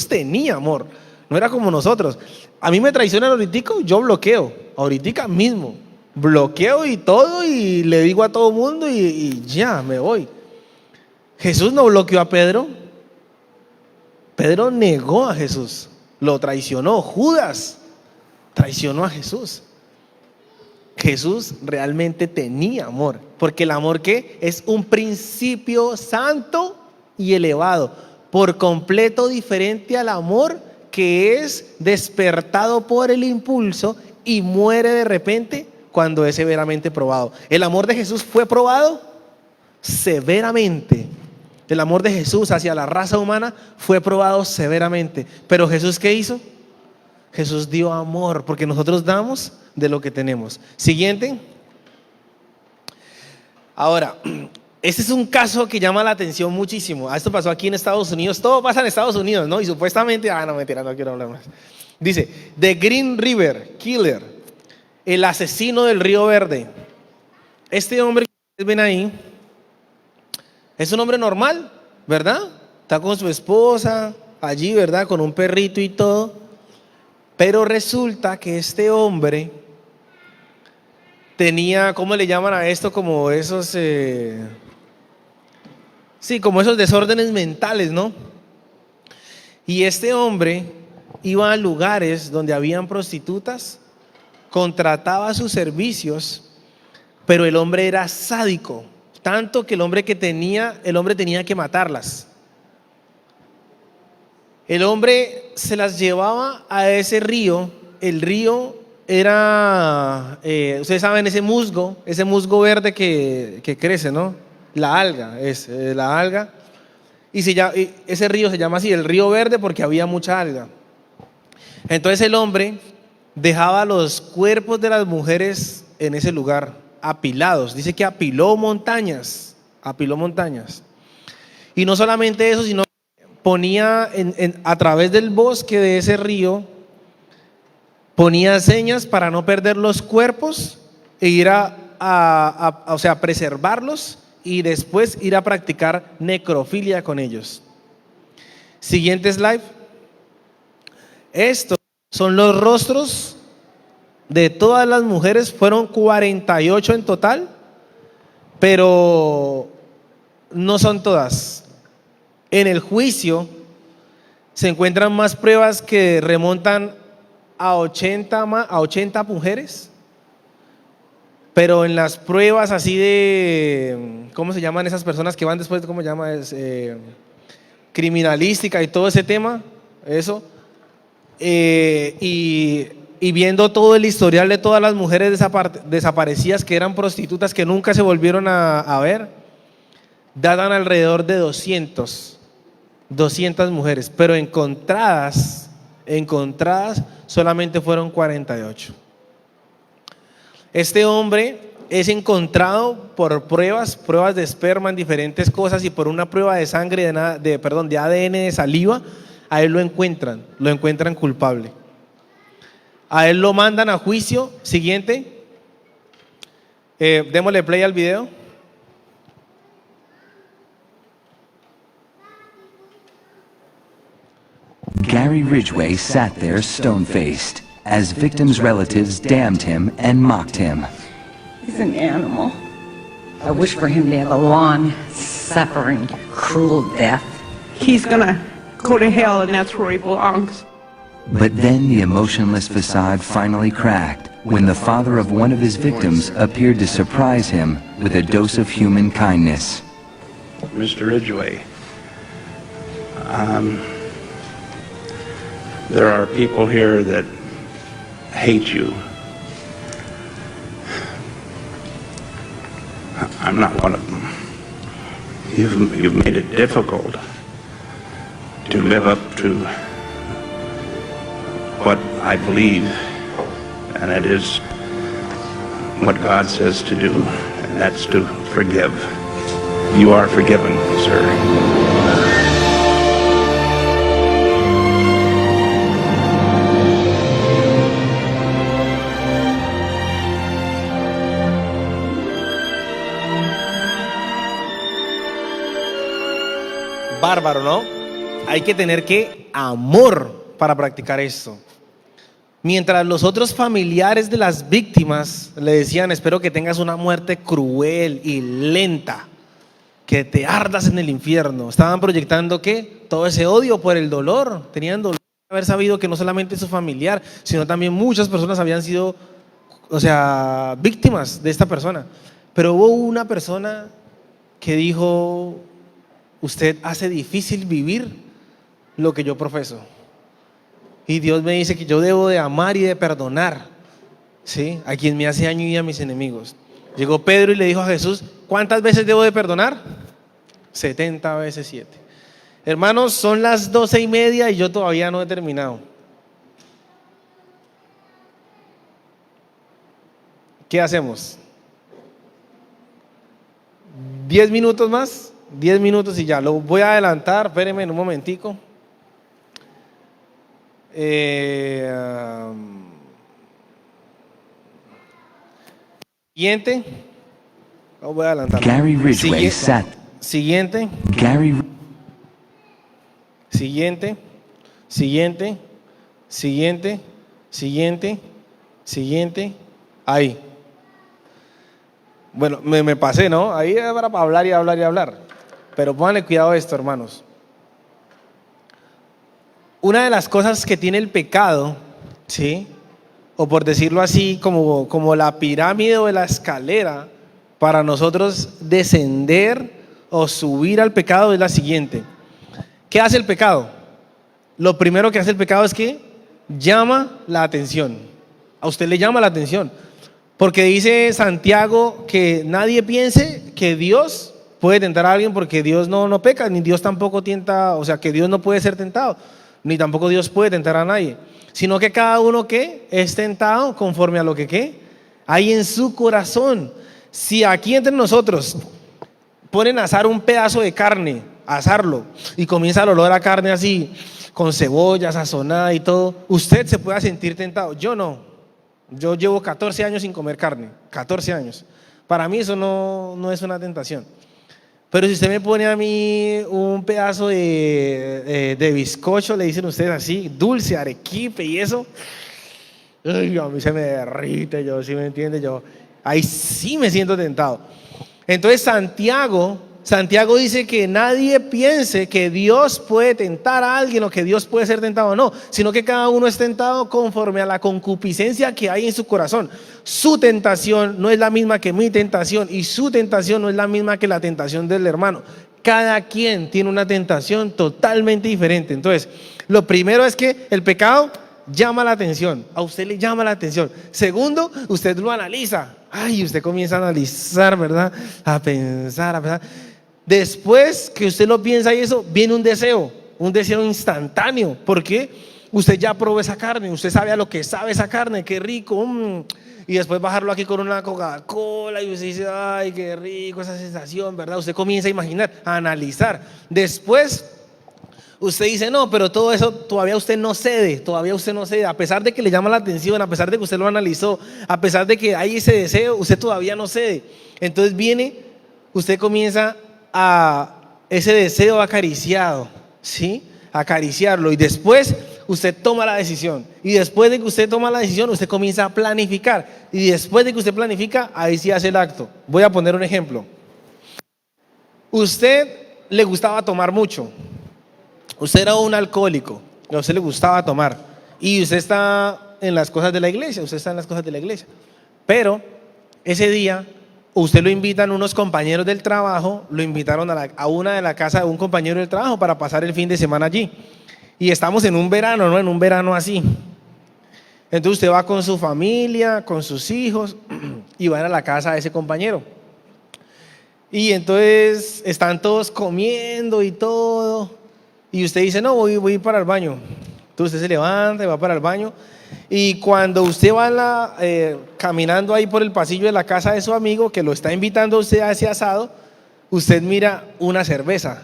tenía amor, no era como nosotros. A mí me traicionan ahorita, yo bloqueo, ahorita mismo. Bloqueo y todo y le digo a todo mundo y ya, me voy. Jesús no bloqueó a Pedro. Pedro negó a Jesús, lo traicionó. Judas traicionó a Jesús. Jesús realmente tenía amor, porque el amor ¿qué? Es un principio santo y elevado, por completo diferente al amor que es despertado por el impulso y muere de repente cuando es severamente probado. El amor de Jesús fue probado severamente. El amor de Jesús hacia la raza humana fue probado severamente. Pero Jesús, ¿qué hizo? Jesús dio amor, porque nosotros damos de lo que tenemos. Siguiente. Ahora, este es un caso que llama la atención muchísimo. Esto pasó aquí en Estados Unidos. Todo pasa en Estados Unidos, ¿no? Y supuestamente, no, mentira, no quiero hablar más. Dice, The Green River Killer, el asesino del Río Verde. Este hombre que ustedes ven ahí es un hombre normal, ¿verdad? Está con su esposa allí, ¿verdad? Con un perrito y todo. Pero resulta que este hombre tenía, ¿cómo le llaman a esto? Como esos, como esos desórdenes mentales, ¿no? Y este hombre iba a lugares donde habían prostitutas, contrataba sus servicios, pero el hombre era sádico, tanto que el hombre tenía que matarlas. El hombre se las llevaba a ese río. El río era, ustedes saben, ese musgo verde que crece, ¿no? La alga, la alga. Y ese río se llama así, el río verde, porque había mucha alga. Entonces el hombre dejaba los cuerpos de las mujeres en ese lugar, apilados. Dice que apiló montañas. Y no solamente eso, sino ponía a través del bosque de ese río, ponía señas para no perder los cuerpos e ir o sea, preservarlos y después ir a practicar necrofilia con ellos. Siguiente slide. Estos son los rostros de todas las mujeres, fueron 48 en total, pero no son todas. En el juicio se encuentran más pruebas que remontan a 80 mujeres, pero en las pruebas así de, ¿cómo se llaman esas personas que van después? ¿Cómo se llama? Criminalística y todo ese tema, eso. Y viendo todo el historial de todas las mujeres desaparecidas que eran prostitutas que nunca se volvieron a ver, daban alrededor de 200 mujeres, pero encontradas solamente fueron 48. Este hombre es encontrado por pruebas de esperma en diferentes cosas y por una prueba de sangre, de ADN de saliva. A él lo encuentran culpable. A él lo mandan a juicio. Siguiente. Démosle play al video. Gary Ridgway sat there stone-faced as victims' relatives damned him and mocked him. He's an animal. I wish for him to have a long, suffering, cruel death. He's gonna go to hell, and that's where he belongs. But then the emotionless facade finally cracked when the father of one of his victims appeared to surprise him with a dose of human kindness. Mr. Ridgway, there are people here that hate you. I'm not one of them. You've made it difficult to live up to what I believe, and it is what God says to do, and that's to forgive. You are forgiven, sir. Bárbaro, ¿no? Hay que tener amor para practicar esto. Mientras los otros familiares de las víctimas le decían: espero que tengas una muerte cruel y lenta, que te ardas en el infierno, estaban proyectando ¿qué? Todo ese odio por el dolor. Tenían dolor de haber sabido que no solamente su familiar, sino también muchas personas habían sido, víctimas de esta persona. Pero hubo una persona que dijo: usted hace difícil vivir lo que yo profeso. Y Dios me dice que yo debo de amar y de perdonar, ¿sí?, a quien me hace daño y a mis enemigos. Llegó Pedro y le dijo a Jesús: ¿cuántas veces debo de perdonar? 70 veces 7. Hermanos, son las 12:30 y yo todavía no he terminado. ¿Qué hacemos? 10 minutos más, 10 minutos y ya. Lo voy a adelantar, espérenme en un momentico. Siguiente. Lo voy a adelantar. Gary Ridgway sat. Siguiente. Gary. Siguiente. Siguiente. Siguiente. Siguiente. Siguiente. Ahí. Bueno, me pasé, ¿no? Ahí era para hablar y hablar y hablar. Pero pónganle cuidado a esto, hermanos. Una de las cosas que tiene el pecado, ¿sí?, o por decirlo así, como la pirámide o la escalera, para nosotros descender o subir al pecado es la siguiente. ¿Qué hace el pecado? Lo primero que hace el pecado es que llama la atención. A usted le llama la atención. Porque dice Santiago que nadie piense que Dios puede tentar a alguien, porque Dios no peca, ni Dios tampoco tienta, o sea, que Dios no puede ser tentado, ni tampoco Dios puede tentar a nadie, sino que cada uno que es tentado conforme a lo que hay en su corazón. Si aquí entre nosotros ponen a asar un pedazo de carne, asarlo, y comienza el olor a carne así, con cebolla sazonada y todo, usted se pueda sentir tentado. Yo no. Yo llevo 14 años sin comer carne, 14 años. Para mí eso no es una tentación. Pero si usted me pone a mí un pedazo de bizcocho, le dicen ustedes así, dulce, arequipe y eso, ay, a mí se me derrite, yo, ¿sí me entiende? Yo ahí sí me siento tentado. Entonces Santiago dice que nadie piense que Dios puede tentar a alguien o que Dios puede ser tentado, no, sino que cada uno es tentado conforme a la concupiscencia que hay en su corazón. Su tentación no es la misma que mi tentación, y su tentación no es la misma que la tentación del hermano. Cada quien tiene una tentación totalmente diferente. Entonces, lo primero es que el pecado llama la atención, a usted le llama la atención. Segundo, usted lo analiza. Ay, usted comienza a analizar, ¿verdad? A pensar. Después que usted lo piensa y eso, viene un deseo instantáneo. ¿Por qué? Usted ya probó esa carne, usted sabe a lo que sabe esa carne, qué rico. Y después bajarlo aquí con una Coca-Cola y usted dice: ay, qué rico esa sensación, ¿verdad? Usted comienza a imaginar, a analizar. Después usted dice: no, pero todo eso todavía usted no cede, a pesar de que le llama la atención, a pesar de que usted lo analizó, a pesar de que hay ese deseo, usted todavía no cede. Entonces usted comienza a ese deseo acariciado, ¿sí?, acariciarlo, y después usted toma la decisión, y después de que usted toma la decisión, usted comienza a planificar, y después de que usted planifica, ahí sí hace el acto. Voy a poner un ejemplo. Usted le gustaba tomar mucho. Usted era un alcohólico, a usted le gustaba tomar, y usted está en las cosas de la iglesia, pero ese día usted lo invitan unos compañeros del trabajo, lo invitaron a una de la casa de un compañero del trabajo para pasar el fin de semana allí, y estamos en un verano, ¿no? En un verano así. Entonces usted va con su familia, con sus hijos, y van a la casa de ese compañero. Y entonces están todos comiendo y todo, y usted dice: no, voy a ir para el baño. Entonces usted se levanta y va para el baño, y cuando usted va caminando ahí por el pasillo de la casa de su amigo que lo está invitando a usted a ese asado, usted mira una cerveza,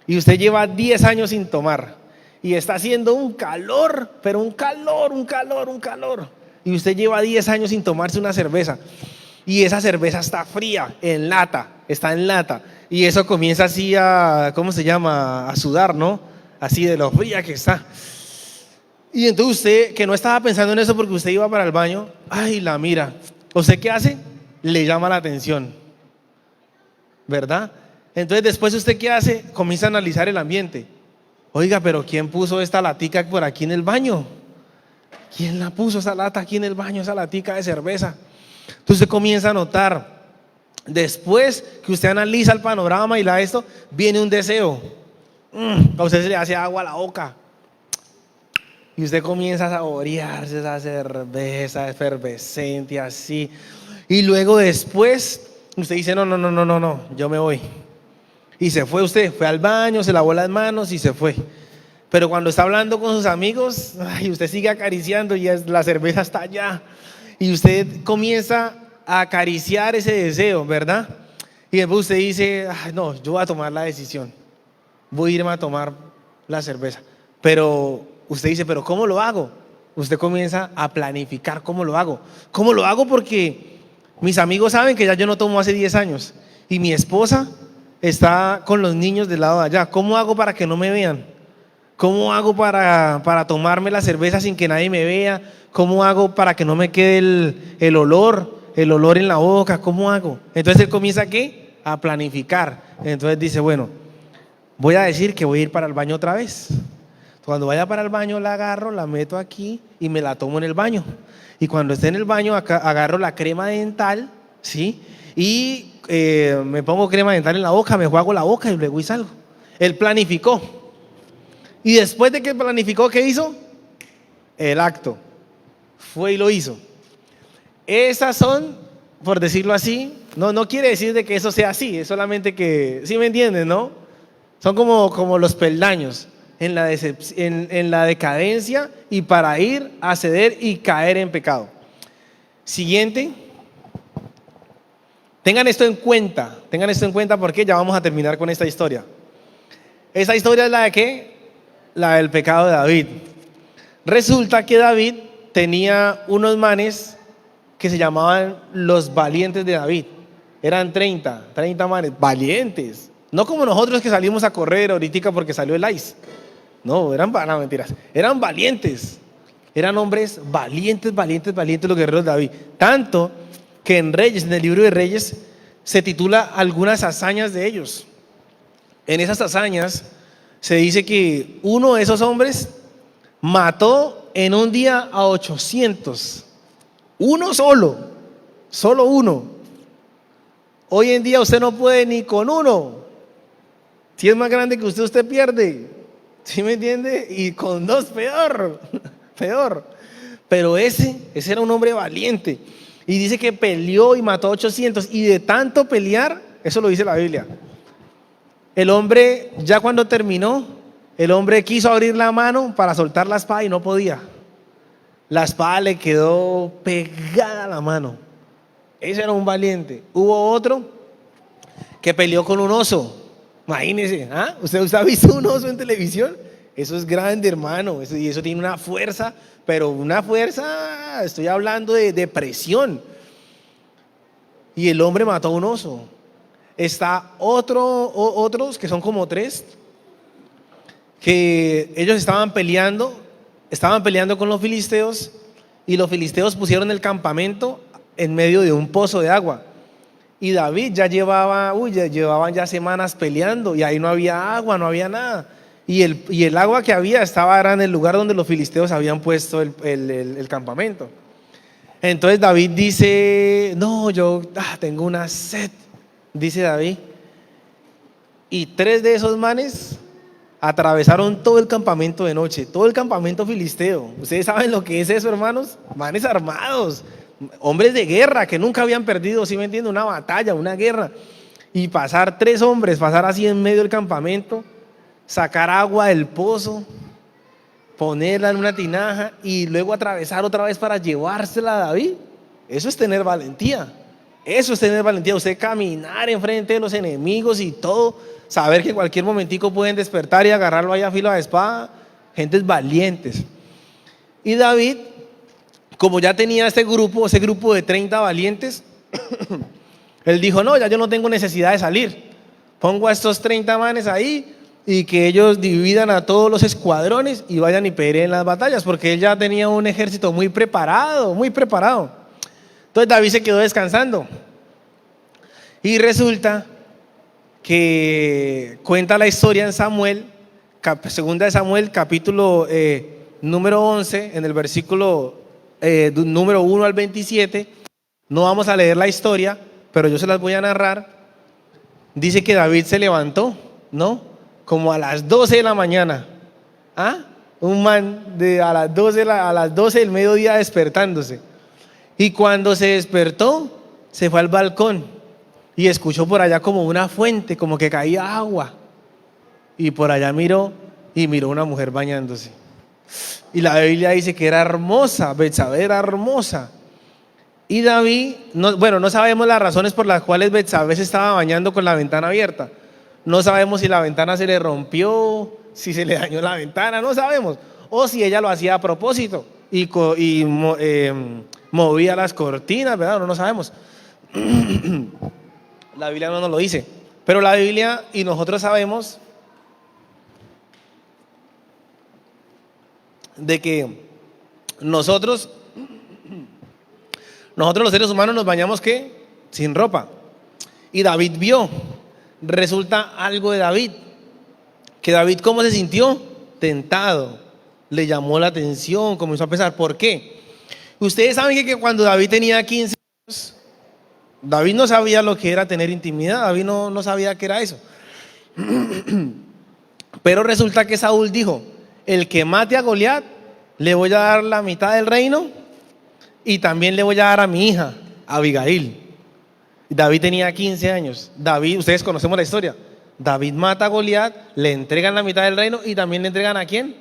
y usted lleva 10 años sin tomar, y está haciendo un calor, pero un calor, y usted lleva 10 años sin tomarse una cerveza. y esa cerveza está fría, en lata, está en lata, y eso comienza así a, ¿cómo se llama? A sudar, ¿no? Así de lo fría que está. Y entonces usted, que no estaba pensando en eso porque usted iba para el baño, ay, la mira. ¿Usted qué hace? Le llama la atención, ¿verdad? Entonces después usted qué hace? Comienza a analizar el ambiente. Oiga, pero ¿quién puso esta latica por aquí en el baño? ¿Quién la puso esa lata aquí en el baño, esa latica de cerveza? Entonces usted comienza a notar. Después que usted analiza el panorama y esto, viene un deseo. A usted se le hace agua a la boca. Y usted comienza a saborearse esa cerveza efervescente así. Y luego después usted dice, no, yo me voy. Y se fue usted, fue al baño, se lavó las manos y se fue. Pero cuando está hablando con sus amigos, ay, usted sigue acariciando y la cerveza está allá. Y usted comienza a acariciar ese deseo, ¿verdad? Y después usted dice, ay, no, yo voy a tomar la decisión. Voy a irme a tomar la cerveza. Pero usted dice, ¿pero cómo lo hago? Usted comienza a planificar cómo lo hago. ¿Cómo lo hago? Porque mis amigos saben que ya yo no tomo hace 10 años. Y mi esposa está con los niños del lado de allá. ¿Cómo hago para que no me vean? ¿Cómo hago para tomarme la cerveza sin que nadie me vea? ¿Cómo hago para que no me quede el olor en la boca? ¿Cómo hago? Entonces él comienza ¿qué? A planificar. Entonces dice, bueno, voy a decir que voy a ir para el baño otra vez. Cuando vaya para el baño la agarro, la meto aquí y me la tomo en el baño. Y cuando esté en el baño agarro la crema dental, ¿sí? Y me pongo crema dental en la boca, me enjuago la boca y luego salgo. Él planificó. Y después de que planificó, ¿qué hizo? El acto. Fue y lo hizo. Esas son, por decirlo así, no quiere decir de que eso sea así, es solamente que, ¿sí me entienden, no? Son como los peldaños en la decadencia y para ir a ceder y caer en pecado. Siguiente. Tengan esto en cuenta porque ya vamos a terminar con esta historia. Esta historia es la de ¿qué? La del pecado de David. Resulta que David tenía unos manes que se llamaban los valientes de David. Eran 30 manes, valientes. No como nosotros que salimos a correr ahorita porque salió el ICE. No, mentiras. Eran valientes. Eran hombres valientes los guerreros de David. Tanto que en Reyes, en el libro de Reyes, se titula algunas hazañas de ellos. En esas hazañas se dice que uno de esos hombres mató en un día a 800. Uno solo uno. Hoy en día usted no puede ni con uno. Si es más grande que usted pierde. ¿Sí me entiende? Y con dos peor. Pero ese era un hombre valiente. Y dice que peleó y mató a 800. Y de tanto pelear, eso lo dice la Biblia. El hombre, ya cuando terminó, el hombre quiso abrir la mano para soltar la espada y no podía. La espada le quedó pegada a la mano. Ese era un valiente. Hubo otro que peleó con un oso. Imagínese, ¿ah? ¿Usted ha visto un oso en televisión? Eso es grande, hermano. Y eso tiene una fuerza, pero una fuerza, estoy hablando de presión. Y el hombre mató a un oso. Está otros que son como 3, que ellos estaban peleando con los filisteos, y los filisteos pusieron el campamento en medio de un pozo de agua. Y David llevaban ya semanas peleando, y ahí no había agua, no había nada. Y el agua que había era en el lugar donde los filisteos habían puesto el campamento. Entonces David dice, no, yo tengo una sed, dice David. Y 3 de esos manes atravesaron todo el campamento de noche, todo el campamento filisteo. Ustedes saben lo que es eso, hermanos. Manes armados, hombres de guerra que nunca habían perdido, ¿sí me entienden? Una batalla, una guerra. Y pasar 3 hombres, pasar así en medio del campamento, sacar agua del pozo, ponerla en una tinaja y luego atravesar otra vez para llevársela a David. Eso es tener valentía. Usted caminar enfrente de los enemigos y todo, saber que en cualquier momentico pueden despertar y agarrarlo ahí a filo de espada. Gentes valientes. Y David, como ya tenía ese grupo de 30 valientes, Él dijo, no, ya yo no tengo necesidad de salir. Pongo a estos 30 manes ahí y que ellos dividan a todos los escuadrones y vayan y peleen las batallas, porque él ya tenía un ejército muy preparado, muy preparado. Entonces David se quedó descansando. Y resulta que cuenta la historia en Samuel, segunda de Samuel, capítulo número 11, en el versículo número 1 al 27. No vamos a leer la historia, pero yo se las voy a narrar. Dice que David se levantó, ¿no? Como a las 12 de la mañana. ¿Ah? Un man a las 12 del mediodía despertándose. Y cuando se despertó, se fue al balcón y escuchó por allá como una fuente, como que caía agua. Y por allá miró y miró una mujer bañándose. Y la Biblia dice que era hermosa, Betsabé era hermosa. Y David, no sabemos las razones por las cuales Betsabé se estaba bañando con la ventana abierta. No sabemos si la ventana se le rompió, si se le dañó la ventana, no sabemos. O si ella lo hacía a propósito y movía las cortinas, ¿verdad? No sabemos. La Biblia no nos lo dice. Pero la Biblia y nosotros sabemos de que nosotros los seres humanos nos bañamos ¿qué? Sin ropa. Y David vio, resulta algo de David, que David ¿cómo se sintió? Tentado, le llamó la atención, comenzó a pensar, ¿por qué? Ustedes saben que cuando David tenía 15 años, David no sabía lo que era tener intimidad, David no sabía qué era eso. Pero resulta que Saúl dijo, el que mate a Goliat, le voy a dar la mitad del reino y también le voy a dar a mi hija, Abigail. David tenía 15 años. David, ustedes conocemos la historia. David mata a Goliat, le entregan la mitad del reino y también le entregan ¿a quién?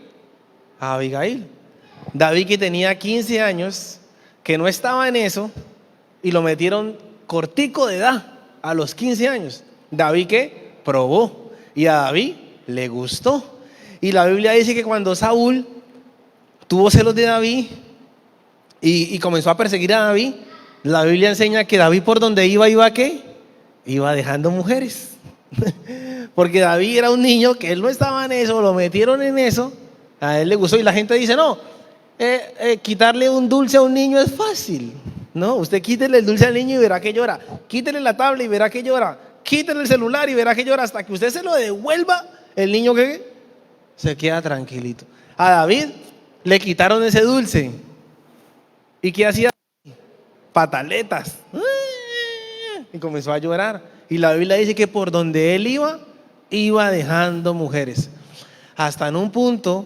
A Abigail. David, que tenía 15 años, que no estaba en eso, y lo metieron cortico de edad, a los 15 años. David que probó, y a David le gustó. Y la Biblia dice que cuando Saúl tuvo celos de David y comenzó a perseguir a David, la Biblia enseña que David por donde iba ¿qué? Iba dejando mujeres. Porque David era un niño que él no estaba en eso, lo metieron en eso, a él le gustó. Y la gente dice, no, quitarle un dulce a un niño es fácil. No, usted quítele el dulce al niño y verá que llora. Quítele la tablet y verá que llora. Quítele el celular y verá que llora. Hasta que usted se lo devuelva, el niño que se queda tranquilito. A David le quitaron ese dulce. ¿Y qué hacía? Pataletas. Y comenzó a llorar. Y la Biblia dice que por donde él iba dejando mujeres. Hasta en un punto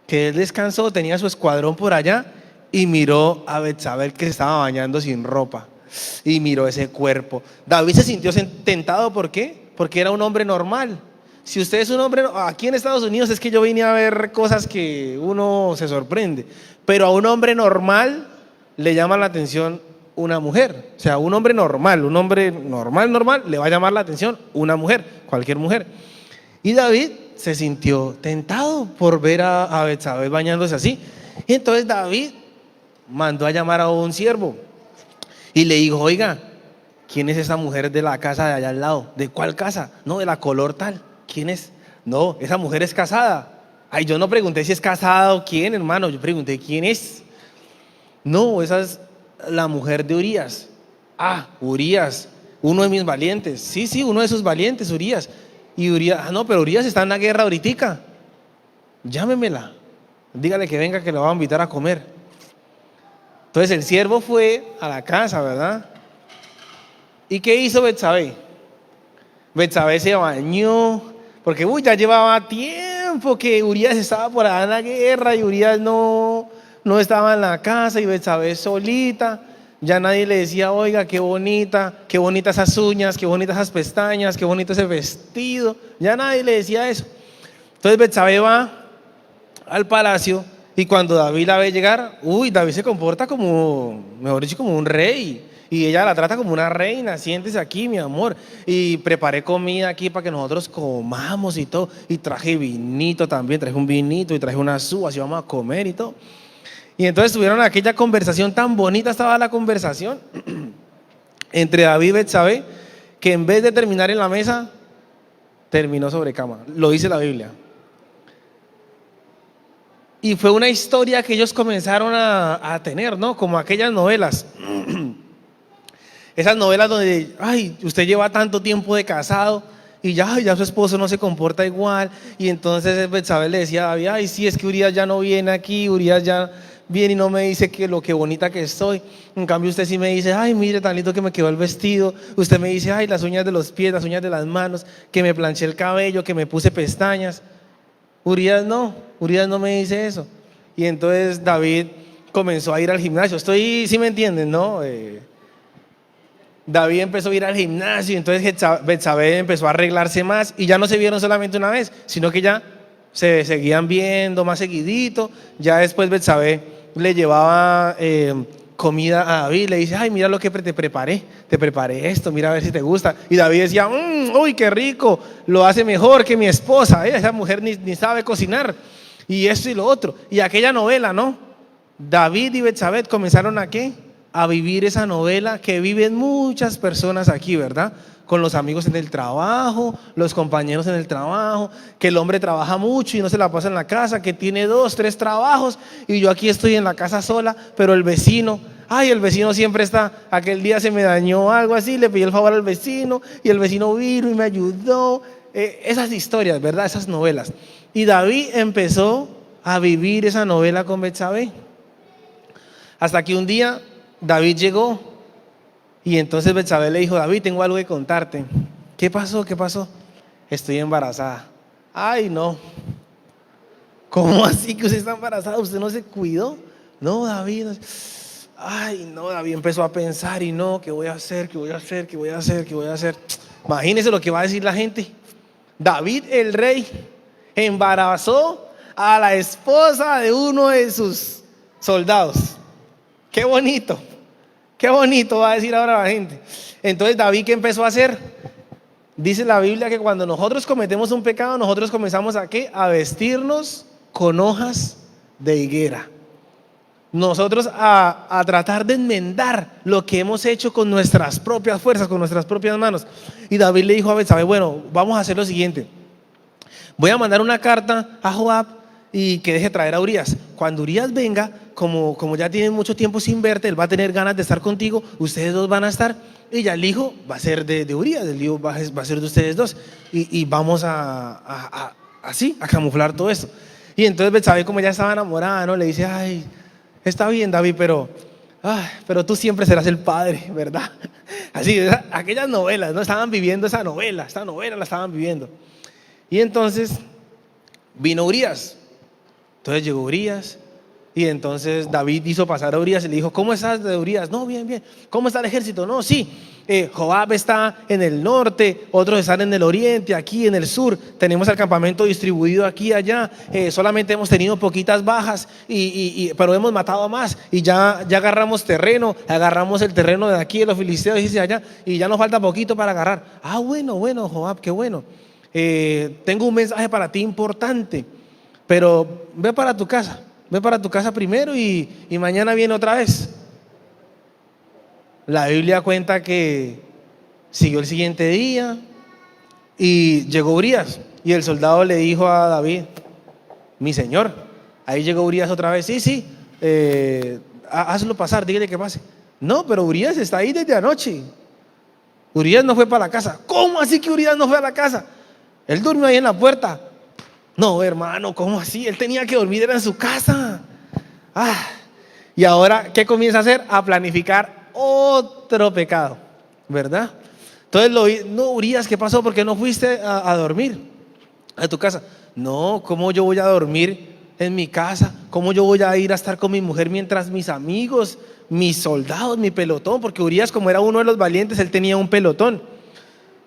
que él descansó, tenía su escuadrón por allá y miró a Betsabé que se estaba bañando sin ropa. Y miró ese cuerpo. David se sintió tentado, ¿por qué? Porque era un hombre normal. Si usted es un hombre, aquí en Estados Unidos es que yo vine a ver cosas que uno se sorprende, pero a un hombre normal le llama la atención una mujer. O sea, un hombre normal, le va a llamar la atención una mujer, cualquier mujer. Y David se sintió tentado por ver a Betsabé bañándose así. Y entonces David mandó a llamar a un siervo y le dijo, oiga, ¿quién es esa mujer de la casa de allá al lado? ¿De cuál casa? No, de la color tal. ¿Quién es? No, esa mujer es casada. Ay, yo no pregunté si es casada o quién, hermano, yo pregunté quién es. No, esa es la mujer de Urías. Ah, Urías, uno de mis valientes. Sí, uno de sus valientes, Urías. Y Urías, no, pero Urías está en la guerra ahoritica. Llámemela, dígale que venga, que le va a invitar a comer. Entonces el siervo fue a la casa, ¿verdad? ¿Y qué hizo Betsabé? Betsabé se bañó, porque ya llevaba tiempo que Urías estaba por allá en la guerra y Urías no estaba en la casa y Betsabé solita. Ya nadie le decía, oiga, qué bonitas esas uñas, qué bonitas esas pestañas, qué bonito ese vestido. Ya nadie le decía eso. Entonces Betsabé va al palacio y cuando David la ve llegar, David se comporta como, mejor dicho, como un rey. Y ella la trata como una reina, siéntese aquí, mi amor. Y preparé comida aquí para que nosotros comamos y todo. Y traje vinito también, traje un vinito y traje unas uvas y vamos a comer y todo. Y entonces tuvieron aquella conversación, tan bonita estaba la conversación. entre David y Betsabé, que en vez de terminar en la mesa, terminó sobre cama. Lo dice la Biblia. Y fue una historia que ellos comenzaron a tener, ¿no? Como aquellas novelas. Esas novelas donde, ay, usted lleva tanto tiempo de casado y ya su esposo no se comporta igual. Y entonces Betsabé le decía a David, ay, sí, es que Urías ya no viene aquí, Urías ya viene y no me dice que lo que bonita que estoy. En cambio usted sí me dice, ay, mire tan lindo que me quedó el vestido. Usted me dice, ay, las uñas de los pies, las uñas de las manos, que me planché el cabello, que me puse pestañas. Urías no me dice eso. Y entonces David comenzó a ir al gimnasio. ¿Sí me entienden, no? David empezó a ir al gimnasio, y entonces Betsabé empezó a arreglarse más, y ya no se vieron solamente una vez, sino que ya se seguían viendo más seguidito. Ya después Betsabé le llevaba comida a David, le dice, ay, mira lo que te preparé esto, mira a ver si te gusta. Y David decía, uy, qué rico, lo hace mejor que mi esposa, esa mujer ni sabe cocinar, y esto y lo otro. Y aquella novela, ¿no? David y Betsabé comenzaron ¿a qué? A vivir esa novela que viven muchas personas aquí, ¿verdad? Con los amigos en el trabajo, los compañeros en el trabajo, que el hombre trabaja mucho y no se la pasa en la casa, que tiene 2, 3 trabajos, y yo aquí estoy en la casa sola, pero el vecino siempre está, aquel día se me dañó algo así, le pedí el favor al vecino, y el vecino vino y me ayudó. Esas historias, ¿verdad? Esas novelas. Y David empezó a vivir esa novela con Betsabé. Hasta que un día David llegó, y entonces Betsabé le dijo, David, tengo algo que contarte. ¿Qué pasó? Estoy embarazada. Ay, no. ¿Cómo así que usted está embarazada? ¿Usted no se cuidó? No, David. Ay, no, David empezó a pensar, y no, ¿qué voy a hacer? Imagínese lo que va a decir la gente. David, el rey, embarazó a la esposa de uno de sus soldados. Qué bonito va a decir ahora la gente. Entonces David, ¿qué empezó a hacer? Dice la Biblia que cuando nosotros cometemos un pecado, nosotros comenzamos ¿a qué? A vestirnos con hojas de higuera. Nosotros a tratar de enmendar lo que hemos hecho con nuestras propias fuerzas, con nuestras propias manos. Y David le dijo a Betsabé, bueno, vamos a hacer lo siguiente. Voy a mandar una carta a Joab y que deje traer a Urías. Cuando Urías venga, como ya tienen mucho tiempo sin verte, él va a tener ganas de estar contigo, ustedes dos van a estar, y ya el hijo va a ser de Urías, el hijo va a ser de ustedes dos, y vamos así, a camuflar todo esto. Y entonces Betsabé, como ya estaba enamorada, ¿no? Le dice, ay, está bien, David, pero tú siempre serás el padre, ¿verdad? Así, aquellas novelas, ¿no? Estaban viviendo esta novela la estaban viviendo. Y entonces vino Urías. Entonces llegó Urías, y entonces David hizo pasar a Urías y le dijo, ¿cómo estás de Urías? No, bien. ¿Cómo está el ejército? No, sí. Joab está en el norte, otros están en el oriente, aquí en el sur. Tenemos el campamento distribuido aquí y allá. Solamente hemos tenido poquitas bajas, pero hemos matado más. Y ya agarramos terreno, agarramos el terreno de aquí, de los filisteos, y de allá, y ya nos falta poquito para agarrar. Ah, bueno, Joab, qué bueno. Tengo un mensaje para ti importante, pero ve para tu casa primero y mañana viene otra vez. La Biblia cuenta que siguió el siguiente día y llegó Urías, y el soldado le dijo a David, mi señor, ahí llegó Urías otra vez. Sí, hazlo pasar, dígale que pase. No, pero Urías está ahí desde anoche. Urías no fue para la casa. ¿Cómo así que Urías no fue a la casa? Él durmió ahí en la puerta. No, hermano, ¿cómo así? Él tenía que dormir, era en su casa. Y ahora, ¿qué comienza a hacer? A planificar otro pecado, ¿verdad? Entonces, no, Urías, ¿qué pasó? ¿Por qué no fuiste a dormir a tu casa? No, ¿cómo yo voy a dormir en mi casa? ¿Cómo yo voy a ir a estar con mi mujer mientras mis amigos, mis soldados, mi pelotón? Porque Urías, como era uno de los valientes, él tenía un pelotón.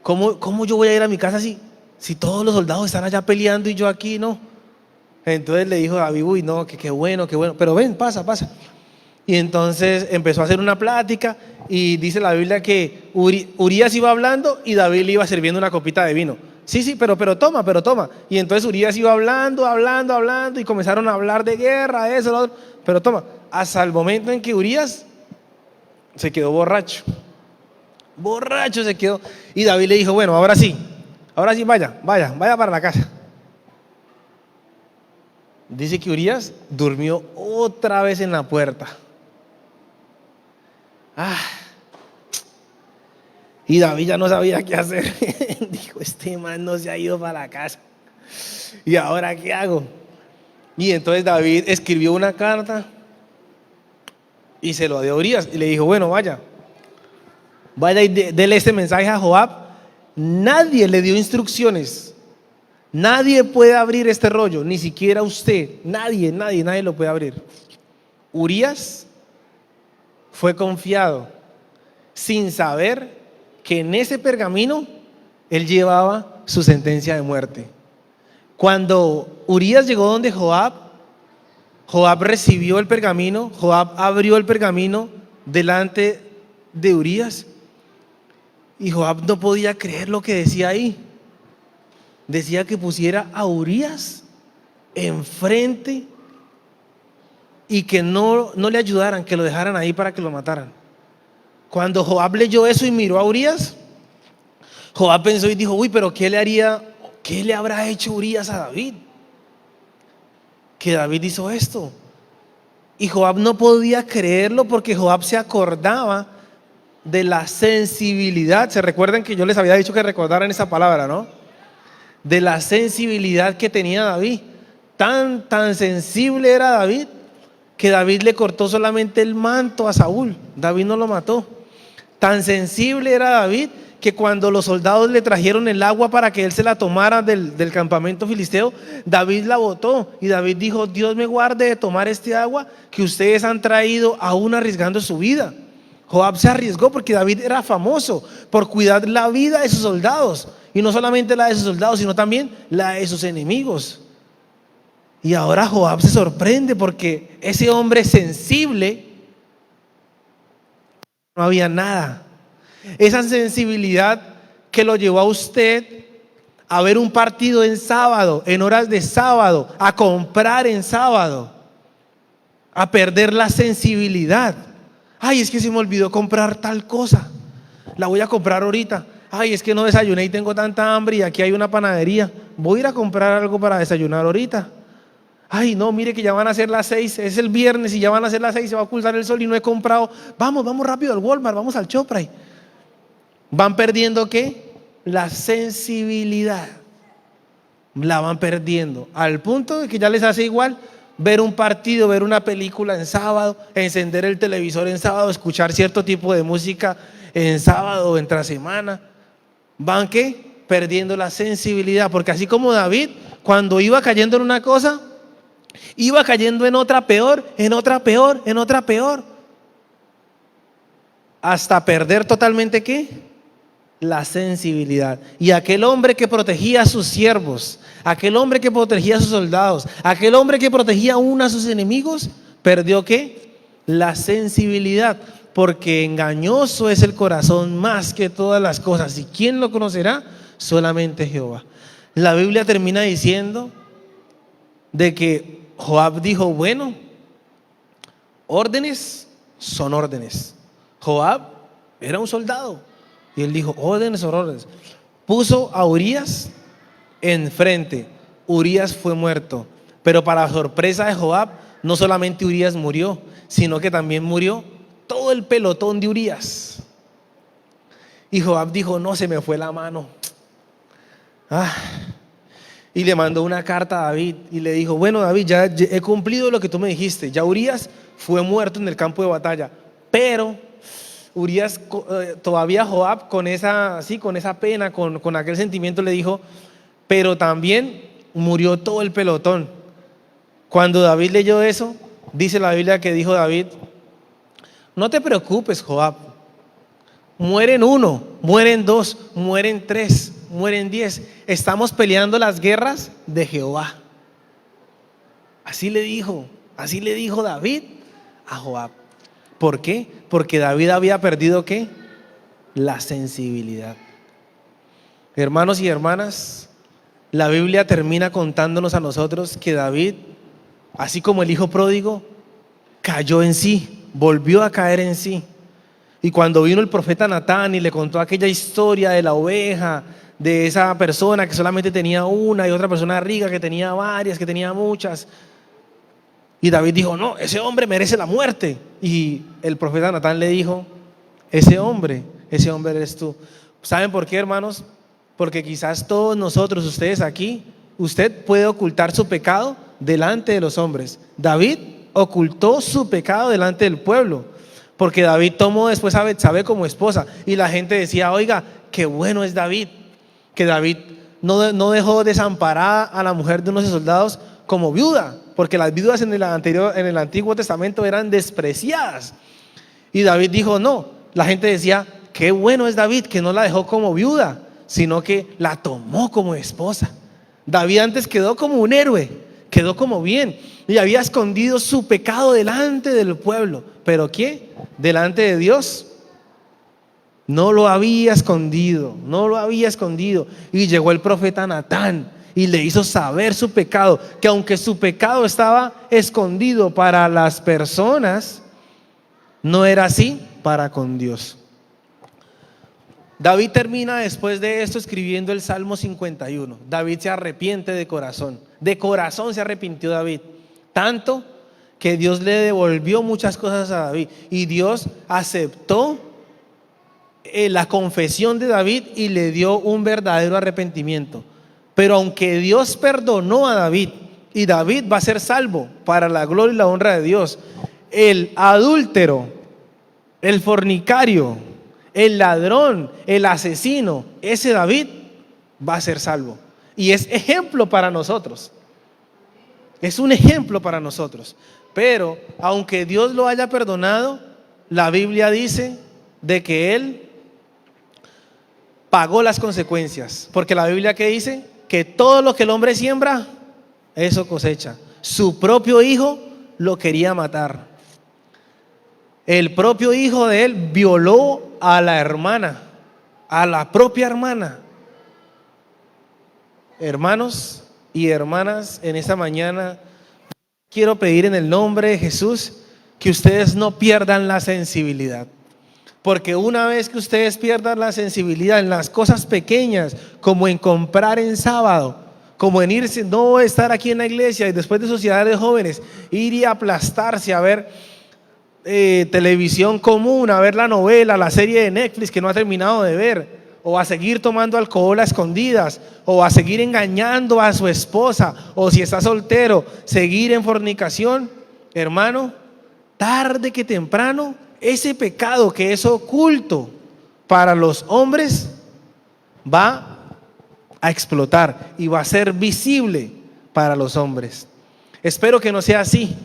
¿Cómo yo voy a ir a mi casa si todos los soldados están allá peleando y yo aquí no? Entonces le dijo a David, uy, no, que qué bueno, pero ven, pasa. Y entonces empezó a hacer una plática, y dice la Biblia que Urías iba hablando y David le iba sirviendo una copita de vino. Sí, pero toma. Y entonces Urías iba hablando, y comenzaron a hablar de guerra, eso, lo otro, pero toma, hasta el momento en que Urías se quedó borracho. borracho se quedó. Y David le dijo, bueno, ahora sí, vaya para la casa. Dice que Urías durmió otra vez en la puerta. Y David ya no sabía qué hacer. Dijo, este man no se ha ido para la casa. ¿Y ahora qué hago? Y entonces David escribió una carta y se lo dio a Urías. Y le dijo, bueno, vaya y dele este mensaje a Joab. Nadie le dio instrucciones. Nadie puede abrir este rollo, ni siquiera usted. Nadie lo puede abrir. Urías fue confiado sin saber que en ese pergamino él llevaba su sentencia de muerte. Cuando Urías llegó donde Joab recibió el pergamino, Joab abrió el pergamino delante de Urías y Joab no podía creer lo que decía ahí. Decía que pusiera a Urías enfrente y que no le ayudaran, que lo dejaran ahí para que lo mataran. Cuando Joab leyó eso y miró a Urías, Joab pensó y dijo, uy, pero ¿qué le habrá hecho Urías a David? Que David hizo esto. Y Joab no podía creerlo porque Joab se acordaba de la sensibilidad. Se recuerdan que yo les había dicho que recordaran esa palabra, ¿no? De la sensibilidad que tenía David. Tan sensible era David que David le cortó solamente el manto a Saúl. David no lo mató. Tan sensible era David que cuando los soldados le trajeron el agua para que él se la tomara del campamento filisteo, David la botó y David dijo, Dios me guarde de tomar este agua que ustedes han traído aún arriesgando su vida. Joab se arriesgó porque David era famoso por cuidar la vida de sus soldados, y no solamente la de sus soldados, sino también la de sus enemigos. Y ahora Joab se sorprende porque ese hombre sensible, no había nada. Esa sensibilidad que lo llevó a usted a ver un partido en sábado, en horas de sábado, a comprar en sábado, a perder la sensibilidad. Ay, es que se me olvidó comprar tal cosa, la voy a comprar ahorita. Ay, es que no desayuné y tengo tanta hambre y aquí hay una panadería, voy a ir a comprar algo para desayunar ahorita. Ay, no, mire que ya van a ser las 6, es el viernes y ya van a ser las 6, se va a ocultar el sol y no he comprado. Vamos rápido al Walmart, vamos al Shoprite. Van perdiendo ¿qué? La sensibilidad. La van perdiendo al punto de que ya les hace igual ver un partido, ver una película en sábado, encender el televisor en sábado, escuchar cierto tipo de música en sábado o entre semana. Van ¿qué? Perdiendo la sensibilidad, porque así como David, cuando iba cayendo en una cosa, iba cayendo en otra peor, en otra peor, en otra peor, hasta perder totalmente ¿qué? La sensibilidad. Y aquel hombre que protegía a sus siervos, aquel hombre que protegía a sus soldados, aquel hombre que protegía aún a sus enemigos, perdió ¿qué? La sensibilidad, porque engañoso es el corazón más que todas las cosas. ¿Y quién lo conocerá? Solamente Jehová. La Biblia termina diciendo de que Joab dijo, bueno, órdenes son órdenes. Joab era un soldado y él dijo, órdenes son órdenes. Puso a Urías enfrente. Urías fue muerto, pero para sorpresa de Joab, no solamente Urías murió, sino que también murió todo el pelotón de Urías. Y Joab dijo, no, se me fue la mano. Y le mandó una carta a David y le dijo, bueno David, ya he cumplido lo que tú me dijiste, ya Urías fue muerto en el campo de batalla, pero Urías, todavía Joab con esa pena, con aquel sentimiento le dijo, pero también murió todo el pelotón. Cuando David leyó eso, dice la Biblia que dijo David, no te preocupes Joab, mueren 1, mueren 2, mueren 3, mueren 10, estamos peleando las guerras de Jehová. Así le dijo David a Joab. ¿Por qué? Porque David había perdido ¿qué? La sensibilidad. Hermanos y hermanas, la Biblia termina contándonos a nosotros que David, así como el hijo pródigo, cayó en sí, volvió a caer en sí. Y cuando vino el profeta Natán y le contó aquella historia de la oveja, de esa persona que solamente tenía una y otra persona rica que tenía varias, que tenía muchas, y David dijo, no, ese hombre merece la muerte. Y el profeta Natán le dijo, ese hombre eres tú. ¿Saben por qué, hermanos? Porque quizás todos nosotros, ustedes aquí, usted puede ocultar su pecado delante de los hombres. David ocultó su pecado delante del pueblo, porque David tomó después a Betsabé como esposa, y la gente decía, oiga, qué bueno es David, que David no dejó desamparada a la mujer de unos soldados como viuda, porque las viudas en el Antiguo Testamento eran despreciadas. Y David dijo, no, la gente decía, qué bueno es David, que no la dejó como viuda, sino que la tomó como esposa. David antes quedó como un héroe, quedó como bien, y había escondido su pecado delante del pueblo. ¿Pero qué? Delante de Dios no lo había escondido, no lo había escondido. Y llegó el profeta Natán y le hizo saber su pecado, que aunque su pecado estaba escondido para las personas, no era así para con Dios. David termina después de esto escribiendo el Salmo 51. David se arrepiente de corazón se arrepintió David, tanto que Dios le devolvió muchas cosas a David, y Dios aceptó la confesión de David y le dio un verdadero arrepentimiento. Pero aunque Dios perdonó a David, y David va a ser salvo para la gloria y la honra de Dios, el adúltero, el fornicario, el ladrón, el asesino, ese David va a ser salvo. Y es ejemplo para nosotros. Es un ejemplo para nosotros. Pero aunque Dios lo haya perdonado, la Biblia dice de que Él pagó las consecuencias. Porque la Biblia, ¿qué dice? Que todo lo que el hombre siembra, eso cosecha. Su propio hijo lo quería matar. El propio hijo de él violó a la hermana, a la propia hermana. Hermanos y hermanas, en esta mañana quiero pedir en el nombre de Jesús que ustedes no pierdan la sensibilidad. Porque una vez que ustedes pierdan la sensibilidad en las cosas pequeñas, como en comprar en sábado, como en irse, no estar aquí en la iglesia y después de sociedad de jóvenes, ir y aplastarse a ver televisión común, a ver la novela, la serie de Netflix que no ha terminado de ver, o a seguir tomando alcohol a escondidas, o a seguir engañando a su esposa, o si está soltero, seguir en fornicación. Hermano, tarde que temprano, ese pecado que es oculto para los hombres va a explotar y va a ser visible para los hombres. Espero que no sea así.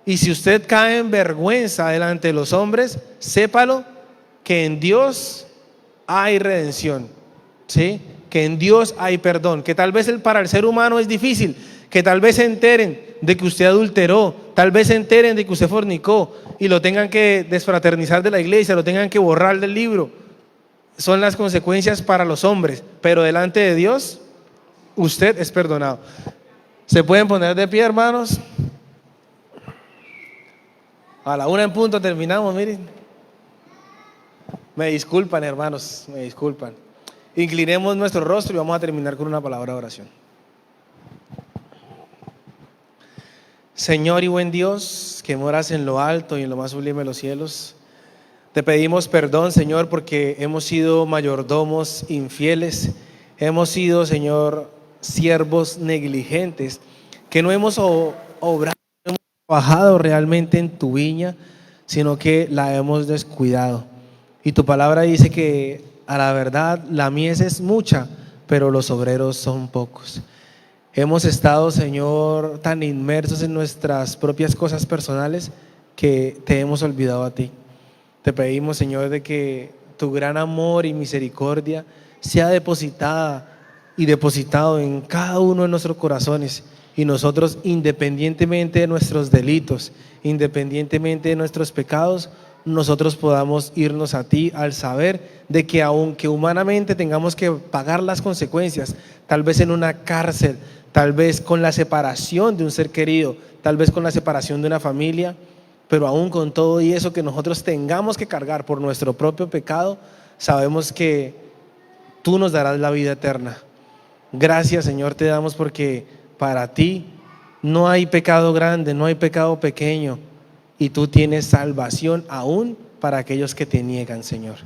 Y si usted cae en vergüenza delante de los hombres, sépalo que en Dios hay redención, ¿sí? Que en Dios hay perdón, que tal vez para el ser humano es difícil, que tal vez se enteren de que usted adulteró, tal vez se enteren de que usted fornicó y lo tengan que desfraternizar de la iglesia, lo tengan que borrar del libro. Son las consecuencias para los hombres, pero delante de Dios usted es perdonado. ¿Se pueden poner de pie, hermanos? A la 1 en punto terminamos, miren. Me disculpan, hermanos, me disculpan. Inclinemos nuestro rostro y vamos a terminar con una palabra de oración. Señor y buen Dios, que moras en lo alto y en lo más sublime de los cielos, te pedimos perdón, Señor, porque hemos sido mayordomos infieles, hemos sido, Señor, siervos negligentes, que no hemos obrado, no hemos trabajado realmente en tu viña, sino que la hemos descuidado. Y tu palabra dice que a la verdad la mies es mucha, pero los obreros son pocos. Hemos estado, Señor, tan inmersos en nuestras propias cosas personales que te hemos olvidado a ti. Te pedimos, Señor, de que tu gran amor y misericordia sea depositada y depositado en cada uno de nuestros corazones, y nosotros, independientemente de nuestros delitos, independientemente de nuestros pecados, nosotros podamos irnos a ti al saber de que aunque humanamente tengamos que pagar las consecuencias, tal vez en una cárcel, tal vez con la separación de un ser querido, tal vez con la separación de una familia, pero aún con todo y eso que nosotros tengamos que cargar por nuestro propio pecado, sabemos que tú nos darás la vida eterna. Gracias, Señor, te damos porque para ti no hay pecado grande, no hay pecado pequeño, y tú tienes salvación aún para aquellos que te niegan, Señor.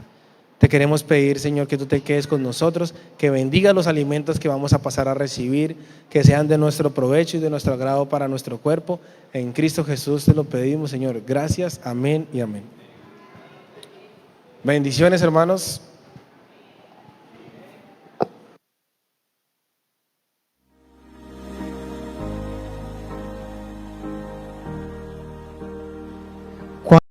Te queremos pedir, Señor, que tú te quedes con nosotros, que bendiga los alimentos que vamos a pasar a recibir, que sean de nuestro provecho y de nuestro agrado para nuestro cuerpo. En Cristo Jesús te lo pedimos, Señor. Gracias, amén y amén. Bendiciones, hermanos.